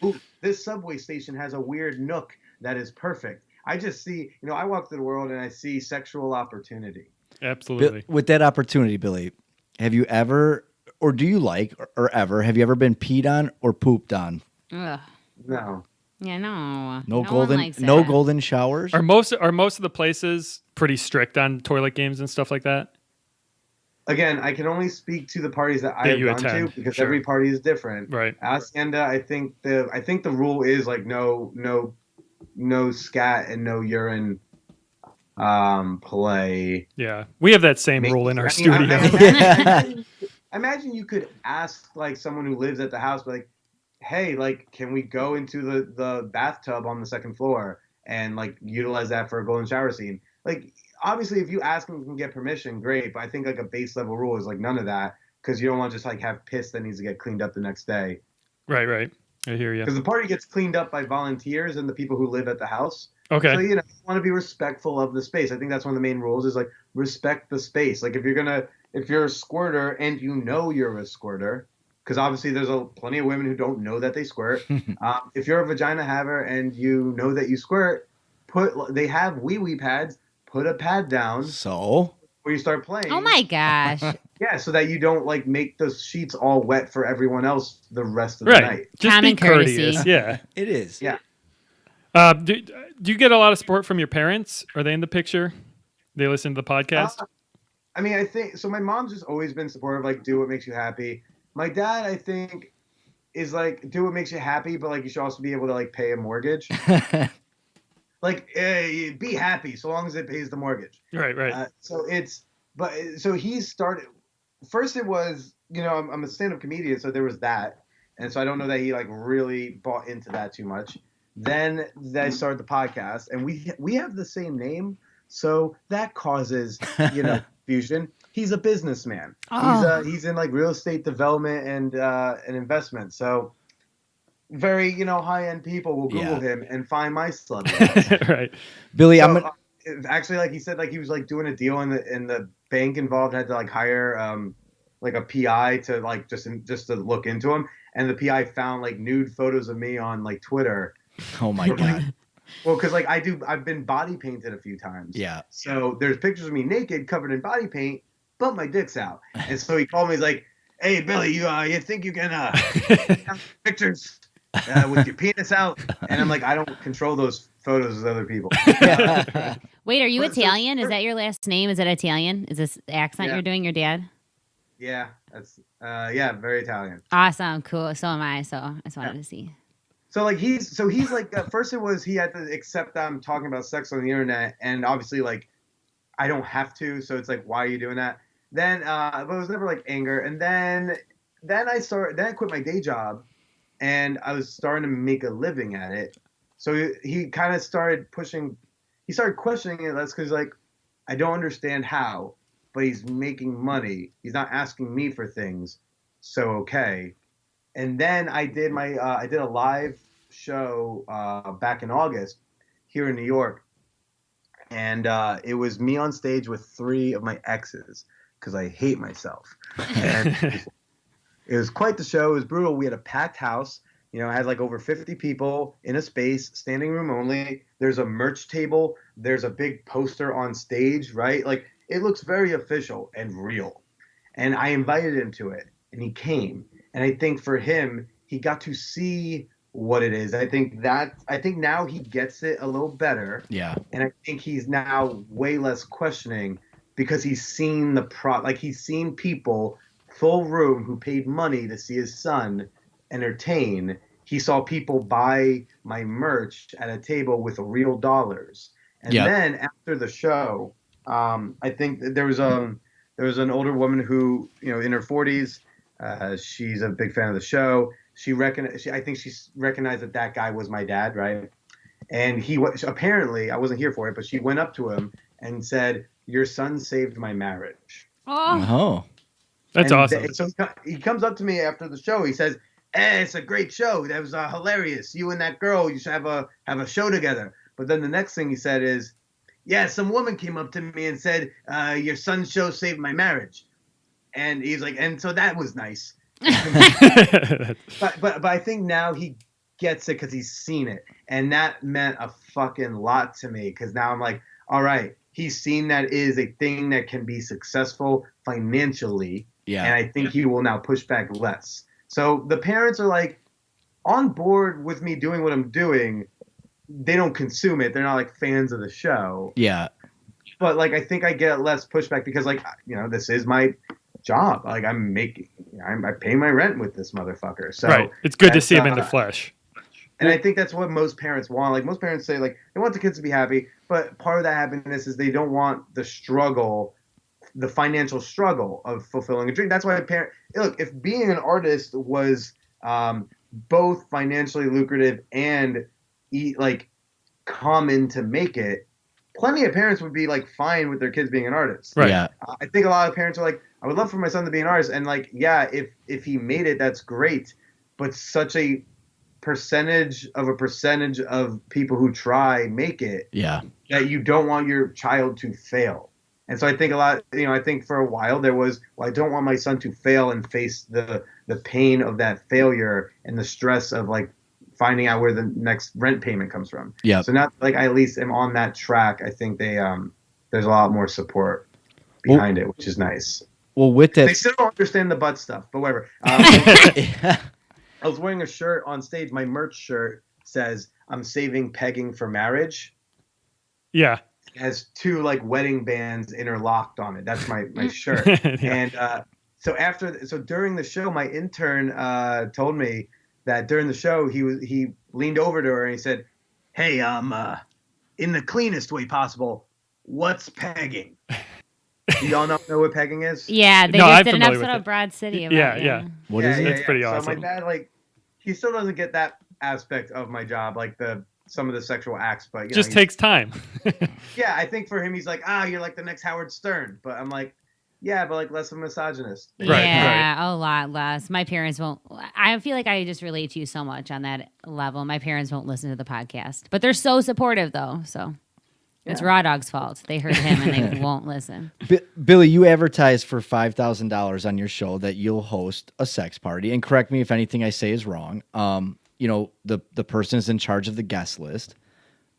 Ooh, this subway station has a weird nook that is perfect. I just see, I walk through the world and I see sexual opportunity. Absolutely. With that opportunity, Billy, have you ever, or do you like, or ever, have you ever been peed on or pooped on? Ugh. No. Yeah, no. No one golden, likes no it. golden showers. Are most of the places pretty strict on toilet games and stuff like that? Again, I can only speak to the parties that I have you gone attend, to because sure. every party is different. Right. Hacienda, I think the rule is like no scat and no urine play. Yeah. We have that same rule in our studio. I imagine you could ask like someone who lives at the house, like, hey, like, can we go into the bathtub on the second floor and like utilize that for a golden shower scene? Like, obviously, if you ask them, you can get permission, great. But I think like a base level rule is like none of that because you don't want to just like have piss that needs to get cleaned up the next day. Right. I hear you. Because the party gets cleaned up by volunteers and the people who live at the house. Okay. So, you want to be respectful of the space. I think that's one of the main rules is like respect the space. Like if you're a squirter and you're a squirter, because obviously there's plenty of women who don't know that they squirt. If you're a vagina haver and you know that you squirt, they have wee pads, put a pad down. So? Where you start playing. Oh my gosh. Yeah, so that you don't like make the sheets all wet for everyone else the rest of the Right. night. Just Common be courteous. courtesy. Yeah. It is. Yeah. Do you get a lot of support from your parents? Are they in the picture? They listen to the podcast? I mean, I think so. My mom's just always been supportive, like do what makes you happy. My dad, I think, is like do what makes you happy, but like you should also be able to like pay a mortgage. Like, be happy so long as it pays the mortgage. Right. So he started. First, it was I'm a stand-up comedian, so there was that, and so I don't know that he like really bought into that too much. Then they started the podcast, and we have the same name, so that causes confusion. He's a businessman. Oh. He's in like real estate development and investment. So very high-end people will Google him and find my celebrity. Right. Billy, So, actually, like he said, like he was like doing a deal, and the bank involved had to like hire like a PI to like just to look into him, and the PI found like nude photos of me on like Twitter. Oh my God. Well, because like I've been body painted a few times. Yeah. So there's pictures of me naked, covered in body paint, but my dick's out. And so he called me. He's like, "Hey, Billy, you think you can have pictures with your penis out?" And I'm like, I don't control those photos as other people. Wait, are you But so- Italian? Is that your last name? Is it Italian? Is this the accent Yeah. you're doing, your dad? Yeah, that's very Italian. Awesome. Cool. So am I. So I just wanted to see. So like he's like at first it was he had to accept that I'm talking about sex on the internet, and obviously like I don't have to, so it's like, why are you doing that? Then but it was never like anger, and then I quit my day job, and I was starting to make a living at it. So he kind of started questioning it. That's because like I don't understand how, but he's making money. He's not asking me for things, so okay. And then I did a live show back in August here in New York, and it was me on stage with 3 of my exes because I hate myself. And it was quite the show. It was brutal. We had a packed house. I had like over 50 people in a space, standing room only. There's a merch table. There's a big poster on stage, right? Like it looks very official and real. And I invited him to it, and he came. And I think for him, he got to see what it is. I think now he gets it a little better. Yeah. And I think he's now way less questioning because he's seen he's seen people, full room, who paid money to see his son entertain. He saw people buy my merch at a table with real dollars. And then after the show, I think there was an older woman who, in her 40s. She's a big fan of the show. I think she recognized that guy was my dad, right? And apparently, I wasn't here for it, but she went up to him and said, "Your son saved my marriage." Oh, Oh, That's And awesome. So he comes up to me after the show. He says, "Hey, it's a great show. That was hilarious. You and that girl, you should have a show together." But then the next thing he said is, "Yeah, some woman came up to me and said, your son's show saved my marriage." And he's like, and so that was nice. But I think now he gets it because he's seen it. And that meant a fucking lot to me, because now I'm like, all right, he's seen that is a thing that can be successful financially. yeah. And I think he will now push back less. So the parents are like on board with me doing what I'm doing. They don't consume it. They're not like fans of the show. Yeah. But like, I think I get less pushback because, like, you know, this is my job. Like, I pay my rent with this motherfucker. So Right. It's good to that's, see him in the flesh. and I think that's what most parents want. Like, most parents say, like, they want the kids to be happy, but part of that happiness is they don't want the struggle, the financial struggle of fulfilling a dream. That's why look, if being an artist was both financially lucrative and like common to make it, plenty of parents would be like fine with their kids being an artist. Right. Yeah. I think a lot of parents are like, I would love for my son to be an artist, and like, yeah, if he made it, that's great, but such a percentage of people who try make it Yeah. that you don't want your child to fail. And so I think I think for a while there was, well, I don't want my son to fail and face the pain of that failure and the stress of like finding out where the next rent payment comes from. Yeah. So now, like, I at least am on that track. I think there's a lot more support behind it, which is nice. Well, with They that, still don't understand the butt stuff, but whatever. yeah. I was wearing a shirt on stage. My merch shirt says, "I'm saving pegging for marriage." Yeah. It has two like wedding bands interlocked on it. That's my shirt. Yeah. And so during the show, my intern told me that during the show he leaned over to her and he said, "Hey, in the cleanest way possible, what's pegging?" Do y'all know what pegging is? yeah. They No, I'm just did an familiar episode with of it. Broad City. About Yeah, it, yeah. What is it? That's pretty So awesome. my dad, like, he still doesn't get that aspect of my job, like some of the sexual acts, but Just takes time. yeah, I think for him, he's like, you're like the next Howard Stern. But I'm like, yeah, but like less of a misogynist. Right, Yeah, a lot less. My parents won't. I feel like I just relate to you so much on that level. My parents won't listen to the podcast, but they're so supportive, though. So it's Raw Dog's fault. They heard him and they won't listen. Billy, you advertised for $5,000 on your show that you'll host a sex party. And correct me if anything I say is wrong. You know, the person is in charge of the guest list.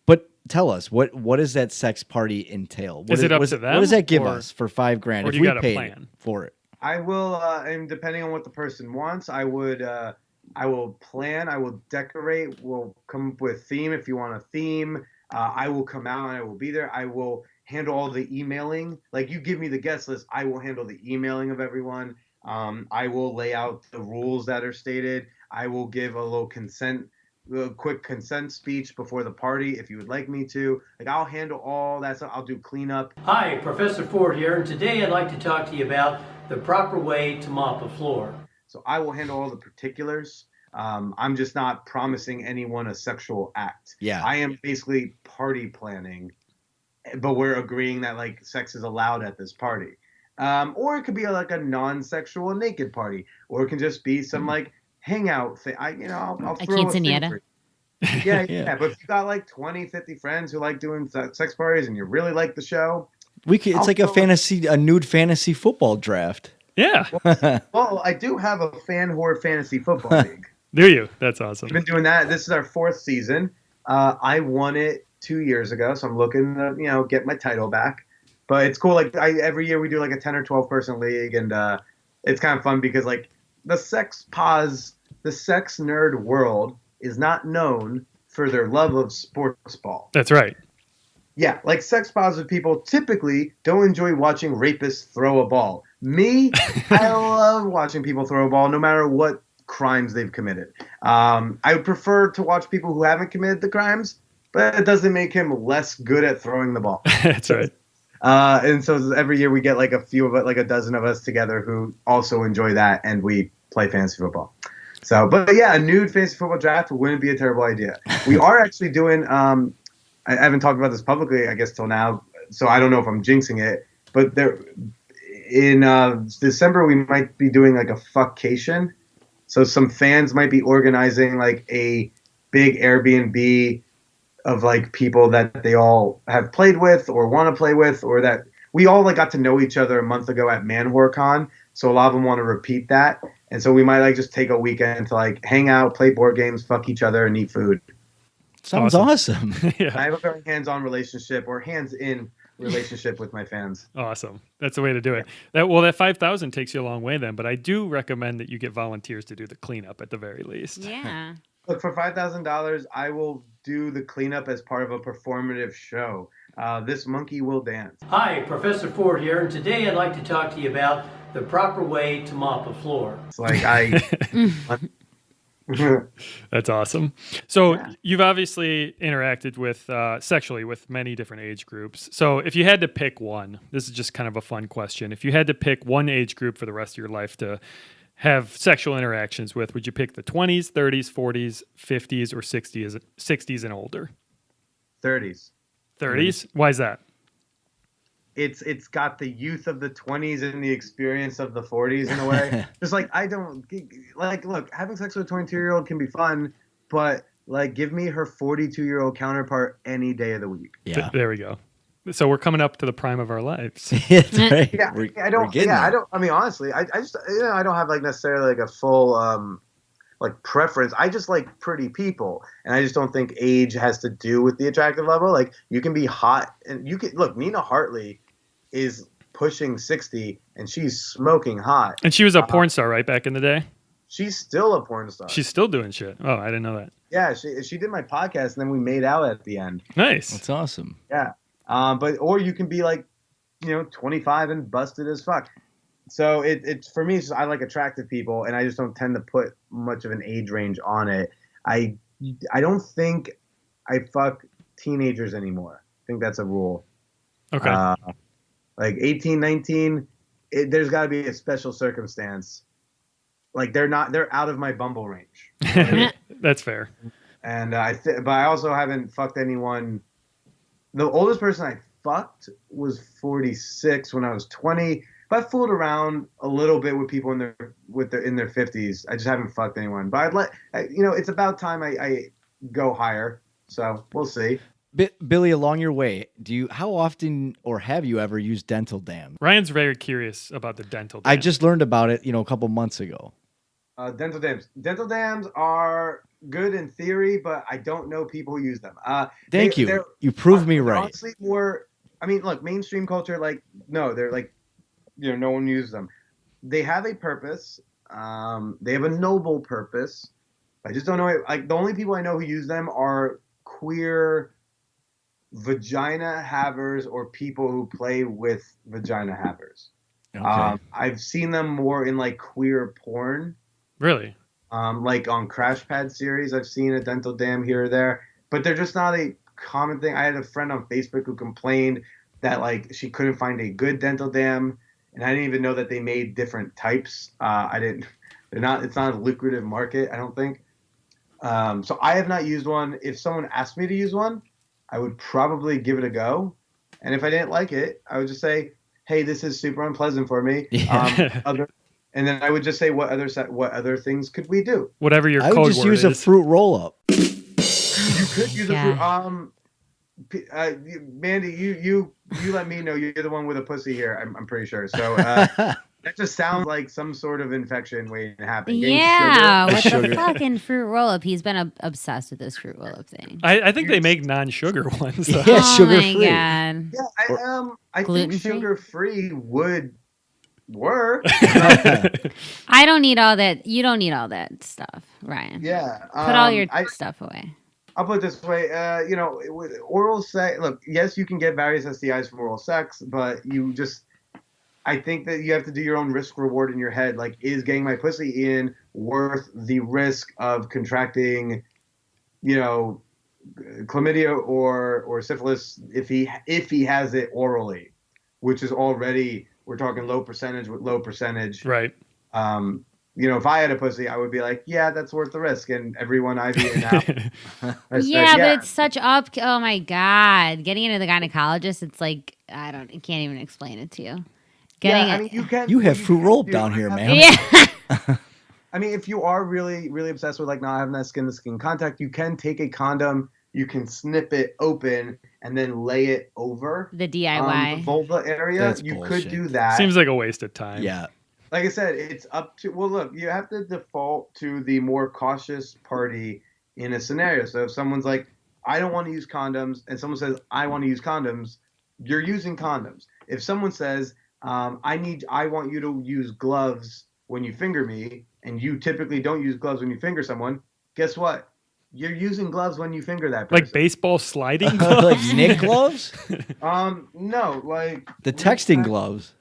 But tell us, what does that sex party entail? Is it up to them, What does that give or- us for $5,000 or if do you we got a paid plan? for it? I will, and depending on what the person wants, I will plan, I will decorate, we'll come up with a theme if you want a theme. I will come out and I will be there. I will handle all the emailing. Like, you give me the guest list, I will handle the emailing of everyone. I will lay out the rules that are stated. I will give a quick consent speech before the party if you would like me to. Like, I'll handle all that stuff. I'll do cleanup. Hi, Professor Ford here, and today I'd like to talk to you about the proper way to mop a floor. So I will handle all the particulars. I'm just not promising anyone a sexual act. Yeah. I am basically party planning, but we're agreeing that like sex is allowed at this party. Or it could be like a non-sexual naked party, or it can just be some like hangout thing. I'll A throw a thing quinceañera. for you. Yeah, Yeah. yeah. But if you got like 20, 50 friends who like doing sex parties and you really like the show, It's I'll like a nude fantasy football draft. Yeah. well, I do have a Manwhore fantasy football league. Do you? That's awesome. We've been doing that. This is our 4th season. I won it 2 years ago, so I'm looking to, get my title back. But it's cool. Like, every year we do like a 10 or 12 person league, and it's kind of fun because like the sex nerd world is not known for their love of sports ball. That's right. Yeah, like sex positive people typically don't enjoy watching rapists throw a ball. Me, I love watching people throw a ball, no matter what crimes they've committed. I would prefer to watch people who haven't committed the crimes, but it doesn't make him less good at throwing the ball. That's right. And so every year we get like a few of it, like a dozen of us together who also enjoy that, and we play fantasy football. So, but yeah, a nude fantasy football draft wouldn't be a terrible idea. We are actually doing. I haven't talked about this publicly, I guess, till now. So I don't know if I'm jinxing it, but there in December we might be doing like a fuckcation. So some fans might be organizing like a big Airbnb of like people that they all have played with or want to play with, or that we all like got to know each other a month ago at Manwhore Con. So a lot of them want to repeat that. And so we might like just take a weekend to like hang out, play board games, fuck each other, and eat food. Sounds awesome. Yeah. I have a very hands-on relationship or hands-in relationship with my fans. Awesome. That's the way to do it. That 5,000 takes you a long way then, but I do recommend that you get volunteers to do the cleanup at the very least. Yeah. Look, for $5,000, I will do the cleanup as part of a performative show. This monkey will dance. Hi, Professor Ford here, and today I'd like to talk to you about the proper way to mop a floor. It's like I... That's awesome. So you've obviously interacted with sexually with many different age groups. So if you had to pick one, this is just kind of a fun question. If you had to pick one age group for the rest of your life to have sexual interactions with, would you pick the 20s, 30s, 40s, 50s, or 60s and older? 30s. 30s? Why is that? It's got the youth of the 20s and the experience of the 40s in a way. Just like I don't like look, having sex with a 22-year-old can be fun, but like give me her 42-year-old counterpart any day of the week. Yeah. There we go. So we're coming up to the prime of our lives. That's right. Yeah, I mean honestly, I just I don't have like necessarily like a full like preference. I just like pretty people, and I just don't think age has to do with the attractive level. Like you can be hot, and you can look. Nina Hartley is pushing 60, and she's smoking hot. And she was a porn star, right, back in the day? She's still a porn star. She's still doing shit. Oh, I didn't know that. Yeah, she did my podcast, and then we made out at the end. Nice. That's awesome. Yeah, or you can be like, 25 and busted as fuck. So it's for me. It's just, I like attractive people, and I just don't tend to put much of an age range on it. I don't think I fuck teenagers anymore. I think that's a rule. Okay. Like 18, 19, there's got to be a special circumstance. Like they're out of my Bumble range. That's fair. And but I also haven't fucked anyone. The oldest person I fucked was 46 when I was 20. But I fooled around a little bit with people in their 50s. I just haven't fucked anyone. But it's about time I go higher. So we'll see. Billy, along your way, how often or have you ever used dental dams? Ryan's very curious about the dental dams. I just learned about it, a couple months ago. Dental dams. Dental dams are good in theory, but I don't know people who use them. Thank you. You proved me right. Honestly, look, mainstream culture, they're like, no one uses them. They have a purpose. They have a noble purpose. I just don't know it. Like the only people I know who use them are queer vagina havers or people who play with vagina havers. Okay. I've seen them more in like queer porn. Really? Like on Crash Pad series, I've seen a dental dam here or there, but they're just not a common thing. I had a friend on Facebook who complained that like she couldn't find a good dental dam, and I didn't even know that they made different types. It's not a lucrative market, I don't think. So I have not used one. If someone asked me to use one, I would probably give it a go. And if I didn't like it, I would just say, hey, this is super unpleasant for me. Yeah. And then I would just say, what other things could we do? Whatever your I code would just word use is. a fruit roll-up. You could use a fruit. Mandy, you let me know. You're the one with a pussy here. I'm pretty sure. So that just sounds like some sort of infection waiting to happen. Yeah, with Sugar. the fucking fruit roll-up. He's been obsessed with this fruit roll-up thing. I think they make non-sugar ones. Though. Yeah, Oh sugar-free. my god. Yeah, I think Gluten-free? sugar-free would work. I don't need all that. You don't need all that stuff, Ryan. Yeah. Put all your stuff away. I'll put it this way, with oral sex, look, yes, you can get various STIs from oral sex, but I think that you have to do your own risk reward in your head. Like, is getting my pussy in worth the risk of contracting, chlamydia or syphilis if he has it orally, which is already, we're talking low percentage with low percentage. Right. if I had a pussy, I would be like, yeah, that's worth the risk. And everyone I've eaten out, I said, Yeah, but it's such oh my God. Getting into the gynecologist, it's like, I can't even explain it to you. I mean, you can. You have what fruit can roll do- down I here, have- man. Yeah. I mean, if you are really, really obsessed with like not having that skin to skin contact, you can take a condom, you can snip it open, and then lay it over The the DIY. vulva area. That's you bullshit. could do that. Seems like a waste of time. Yeah. Like I said, it's up to. Well, look, you have to default to the more cautious party in a scenario. So if someone's like, I don't want to use condoms, and someone says, I want to use condoms, you're using condoms. If someone says, I want you to use gloves when you finger me, and you typically don't use gloves when you finger someone, guess what? You're using gloves when you finger that person. Like baseball sliding gloves? Like Nick gloves? No, like The texting gloves.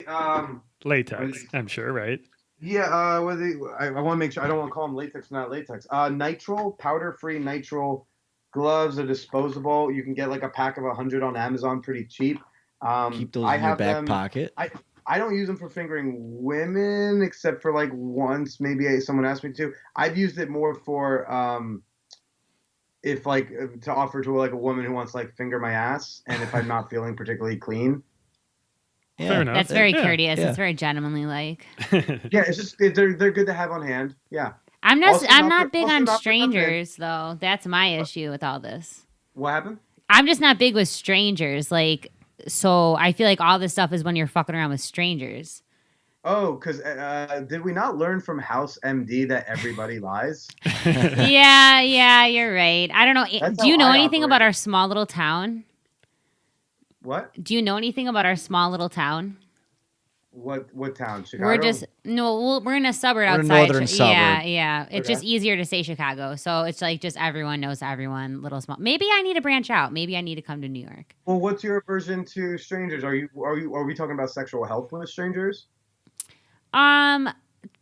Latex, I'm sure, right? Yeah, I want to make sure I don't want to call them latex, not latex. Nitrile, powder-free nitrile gloves are disposable. You can get like a pack of 100 on Amazon, pretty cheap. Keep those I in your have back them, pocket. I don't use them for fingering women, except for like once maybe someone asked me to. I've used it more for if like to offer to like a woman who wants to like finger my ass, and if I'm not feeling particularly clean. Yeah. Fair enough. That's very Yeah. courteous. Yeah. It's very gentlemanly like. Yeah, it's just they're good to have on hand. Yeah. I'm Also not big also on not for strangers though. That's my issue with all this. What happened? I'm just not big with strangers. Like, so I feel like all this stuff is when you're fucking around with strangers. Oh, because did we not learn from House MD that everybody lies? Yeah, you're right. I don't know. That's Do you how know I anything about operate. our small little town? What? Do you know anything about our small little town? What town? Chicago? We're in a suburb We're in a outside. northern Yeah, suburb. yeah. It's just easier to say Chicago. So it's like just everyone knows everyone, little small. Maybe I need to branch out. Maybe I need to come to New York. Well, what's your aversion to strangers? Are we talking about sexual health with strangers?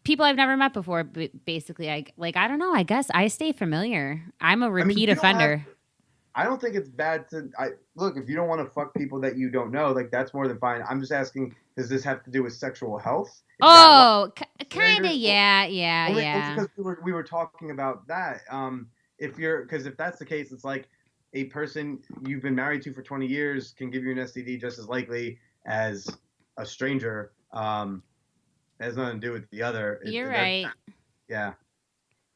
People I've never met before. Basically, I don't know. I guess I stay familiar. I'm a repeat you don't offender. I don't think it's bad to look if you don't want to fuck people that you don't know, like that's more than fine. I'm just asking, does this have to do with sexual health? Is Oh, kind of. strangers? Yeah. only because we were talking about that. If that's the case, it's like a person you've been married to for 20 years can give you an STD just as likely as a stranger. It has nothing to do with the other. You're right. Yeah.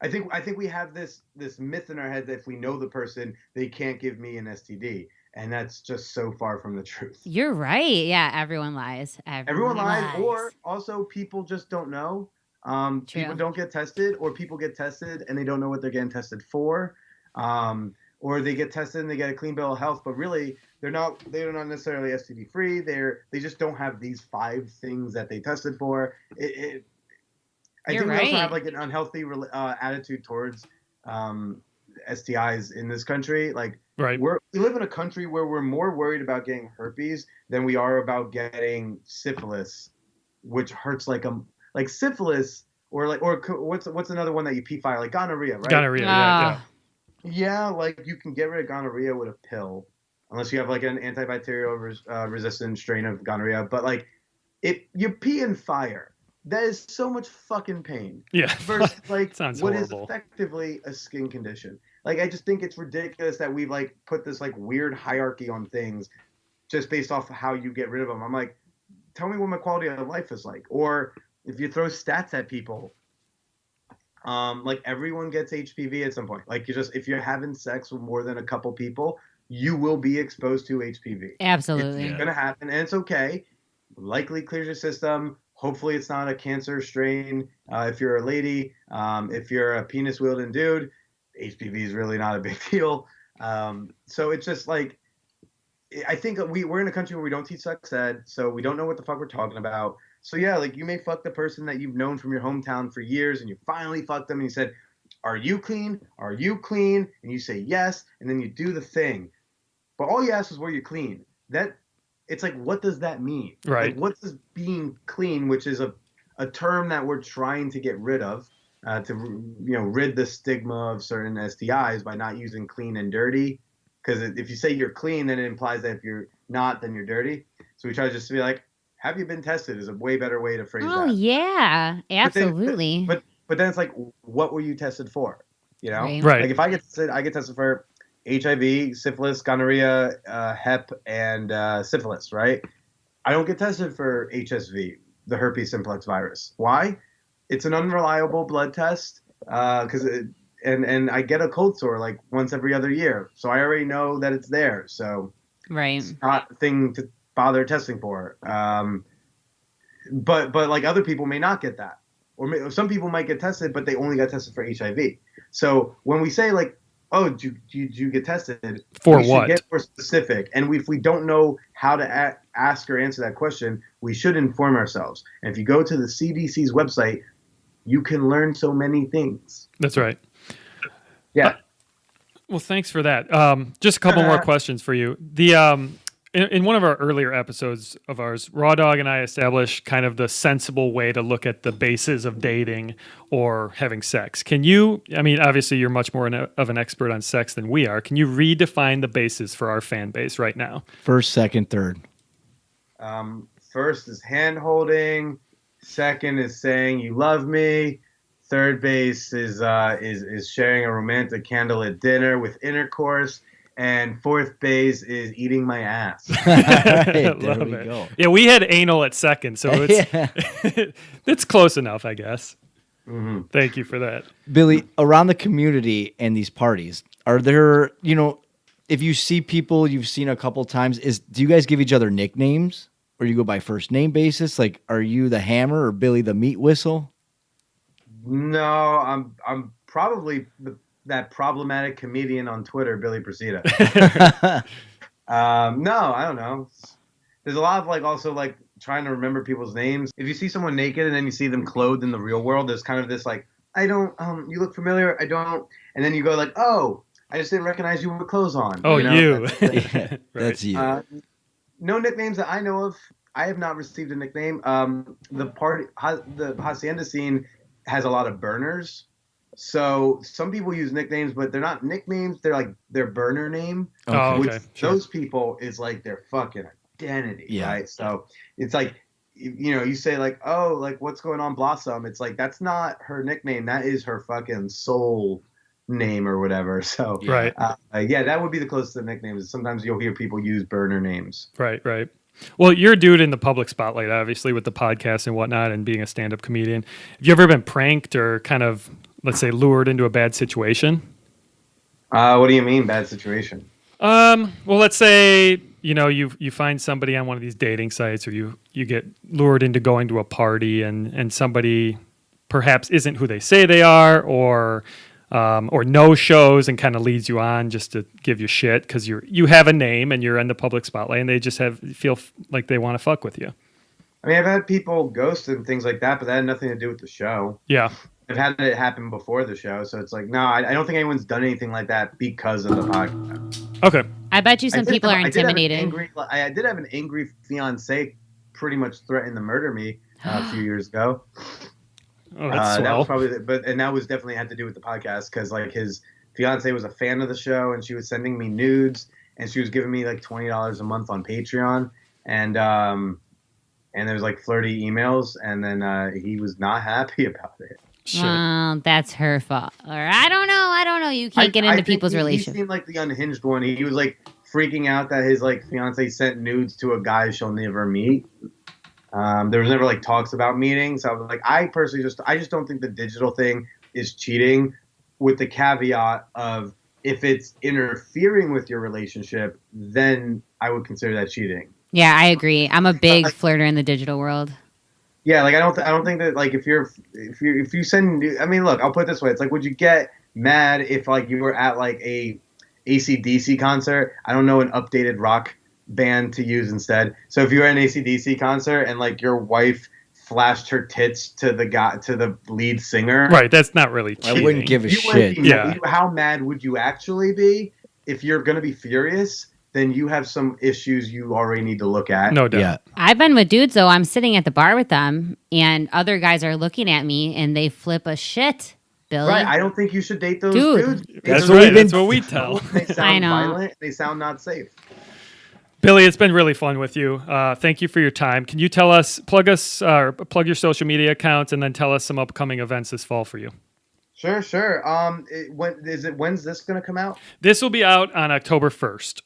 I think we have this myth in our head that if we know the person, they can't give me an STD, and that's just so far from the truth. You're right. Yeah, everyone lies. Everyone lies, or also people just don't know. People True. don't get tested, or people get tested and they don't know what they're getting tested for, or they get tested and they get a clean bill of health, but really they're not necessarily STD free. They just don't have these 5 things that they tested for. I think we also have like an unhealthy attitude towards STIs in this country. Like, Right. we live in a country where we're more worried about getting herpes than we are about getting syphilis, which hurts like syphilis or what's another one that you pee fire, like gonorrhea, right? Gonorrhea, yeah. Yeah, like you can get rid of gonorrhea with a pill, unless you have like an antibacterial resistant strain of gonorrhea. But like, you pee and fire. That is so much fucking pain. Yeah. Versus like Sounds what is horrible. effectively a skin condition. Like I just think it's ridiculous that we've like put this like weird hierarchy on things just based off of how you get rid of them. I'm like, tell me what my quality of life is like. Or if you throw stats at people, like everyone gets HPV at some point. Like if you're having sex with more than a couple people, you will be exposed to HPV. Absolutely. It's gonna happen, and it's okay. Likely clears your system. Hopefully it's not a cancer strain. If you're a lady, if you're a penis wielding dude, HPV is really not a big deal. So it's just like, I think we're in a country where we don't teach sex ed, so we don't know what the fuck we're talking about. So yeah, like you may fuck the person that you've known from your hometown for years, and you finally fucked them, and you said, "Are you clean? Are you clean?" And you say yes, and then you do the thing. But all you asked was, "Were you clean?" It's like, what does that mean? Right. Like, what does being clean, which is a term that we're trying to get rid of, to rid the stigma of certain STIs by not using clean and dirty. Because if you say you're clean, then it implies that if you're not, then you're dirty. So we try to be like, have you been tested is a way better way to phrase that. Oh yeah, absolutely. But but then it's like, what were you tested for? You know, Right. Like if I get tested for HIV, syphilis, gonorrhea, hep, and syphilis, right? I don't get tested for HSV, the herpes simplex virus. Why? It's an unreliable blood test and I get a cold sore like once every other year, so I already know that it's there. So Right. it's not a thing to bother testing for. But like other people may not get that, or some people might get tested, but they only got tested for HIV. So when we say like, oh, did you get tested? For we what? should get more specific. And if we don't know how to ask or answer that question, we should inform ourselves. And if you go to the CDC's website, you can learn so many things. That's right. Yeah. Well, thanks for that. Just a couple more questions for you. In one of our earlier episodes of ours, Raw Dog and I established kind of the sensible way to look at the bases of dating or having sex. Can you, I mean, obviously you're much more of an expert on sex than we are. Can you redefine the bases for our fan base right now? First, second, third. First is hand holding. Second is saying you love me. Third base is sharing a romantic candlelit dinner with intercourse. And fourth base is eating my ass. There we Love go. Yeah, we had anal at second, so it's it's close enough, I guess. Mm-hmm. Thank you for that. Billy, around the community and these parties, are there, if you see people you've seen a couple times, do you guys give each other nicknames, or you go by first name basis? Like, are you the Hammer or Billy the Meat Whistle? No, I'm probably that problematic comedian on Twitter, Billy Procida. No, I don't know. There's a lot of also trying to remember people's names. If you see someone naked and then you see them clothed in the real world, there's kind of this I don't, you look familiar, I don't, and then you go oh, I just didn't recognize you with clothes on. Oh, you. Yeah, that's you. No nicknames that I know of. I have not received a nickname. The hacienda scene has a lot of burners. So some people use nicknames, but they're not nicknames. They're their burner name. Oh, which okay. Sure. those people is their fucking identity, Yeah. right? So it's you say oh, what's going on, Blossom? It's that's not her nickname. That is her fucking soul name or whatever. So Right. yeah, that would be the closest to nicknames. Sometimes you'll hear people use burner names. Right. Well, you're a dude in the public spotlight, obviously, with the podcast and whatnot and being a stand-up comedian. Have you ever been pranked or kind of, let's say, lured into a bad situation? What do you mean, bad situation? Well, let's say, you find somebody on one of these dating sites, or you get lured into going to a party and somebody perhaps isn't who they say they are, or no shows and kind of leads you on just to give you shit because you have a name and you're in the public spotlight and they just feel like they want to fuck with you. I mean, I've had people ghost and things like that, but that had nothing to do with the show. Yeah. I've had it happen before the show, so it's no, I don't think anyone's done anything like that because of the podcast. Okay. I bet you some people are intimidated. I did have an angry fiance pretty much threaten to murder me a few years ago. Oh, that's swell. That was probably, that was definitely had to do with the podcast because his fiance was a fan of the show and she was sending me nudes and she was giving me $20 a month on Patreon and there was flirty emails and then he was not happy about it. Shit. Well, that's her fault. Or I don't know. You can't get into people's relationship. He seemed like the unhinged one. He was freaking out that his fiance sent nudes to a guy she'll never meet. There was never talks about meeting. So I was I personally I just don't think the digital thing is cheating, with the caveat of if it's interfering with your relationship, then I would consider that cheating. Yeah, I agree. I'm a big flirter in the digital world. Yeah, I don't think that if you send, I mean, look, I'll put it this way. It's would you get mad if you were at a AC/DC concert? I don't know an updated rock band to use instead. So if you were at an AC/DC concert and your wife flashed her tits to the lead singer, Right, that's not really cheating. I wouldn't give a shit. Yeah. How mad would you actually be? If you're gonna be furious, then you have some issues you already need to look at. No doubt. Yeah. I've been with dudes, though. I'm sitting at the bar with them, and other guys are looking at me, and they flip a shit, Billy. Right, I don't think you should date those Dude. dudes. That's what right. we've been That's what we tell. They sound I know. violent. They sound not safe. Billy, it's been really fun with you. Thank you for your time. Can you plug your social media accounts, and then tell us some upcoming events this fall for you? Sure. When's this gonna come out? This will be out on October 1st.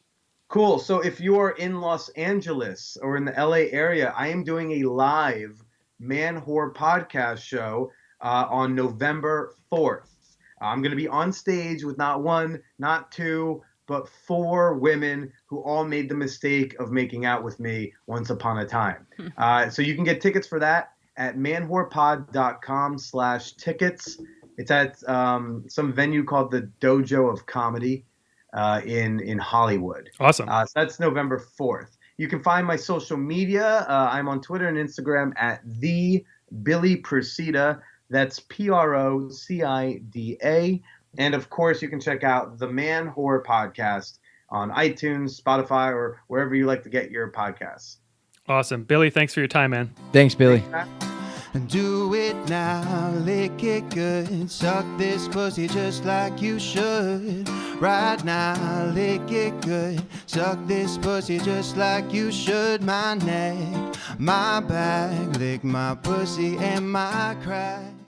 Cool. So if you are in Los Angeles or in the LA area, I am doing a live Manwhore Podcast show on November 4th. I'm going to be on stage with not one, not two, but 4 women who all made the mistake of making out with me once upon a time. So you can get tickets for that at manwhorepod.com/tickets. It's at some venue called the Dojo of Comedy in Hollywood. Awesome. So that's November 4th. You can find my social media. I'm on Twitter and Instagram at the Billy Procida. That's Procida. And of course, you can check out the Manwhore Podcast on iTunes, Spotify, or wherever you like to get your podcasts. Awesome. Billy, thanks for your time, man. Thanks, Billy. Do it now, lick it good. Suck this pussy just like you should. Right now, lick it good. Suck this pussy just like you should. My neck, my back, lick my pussy and my crack.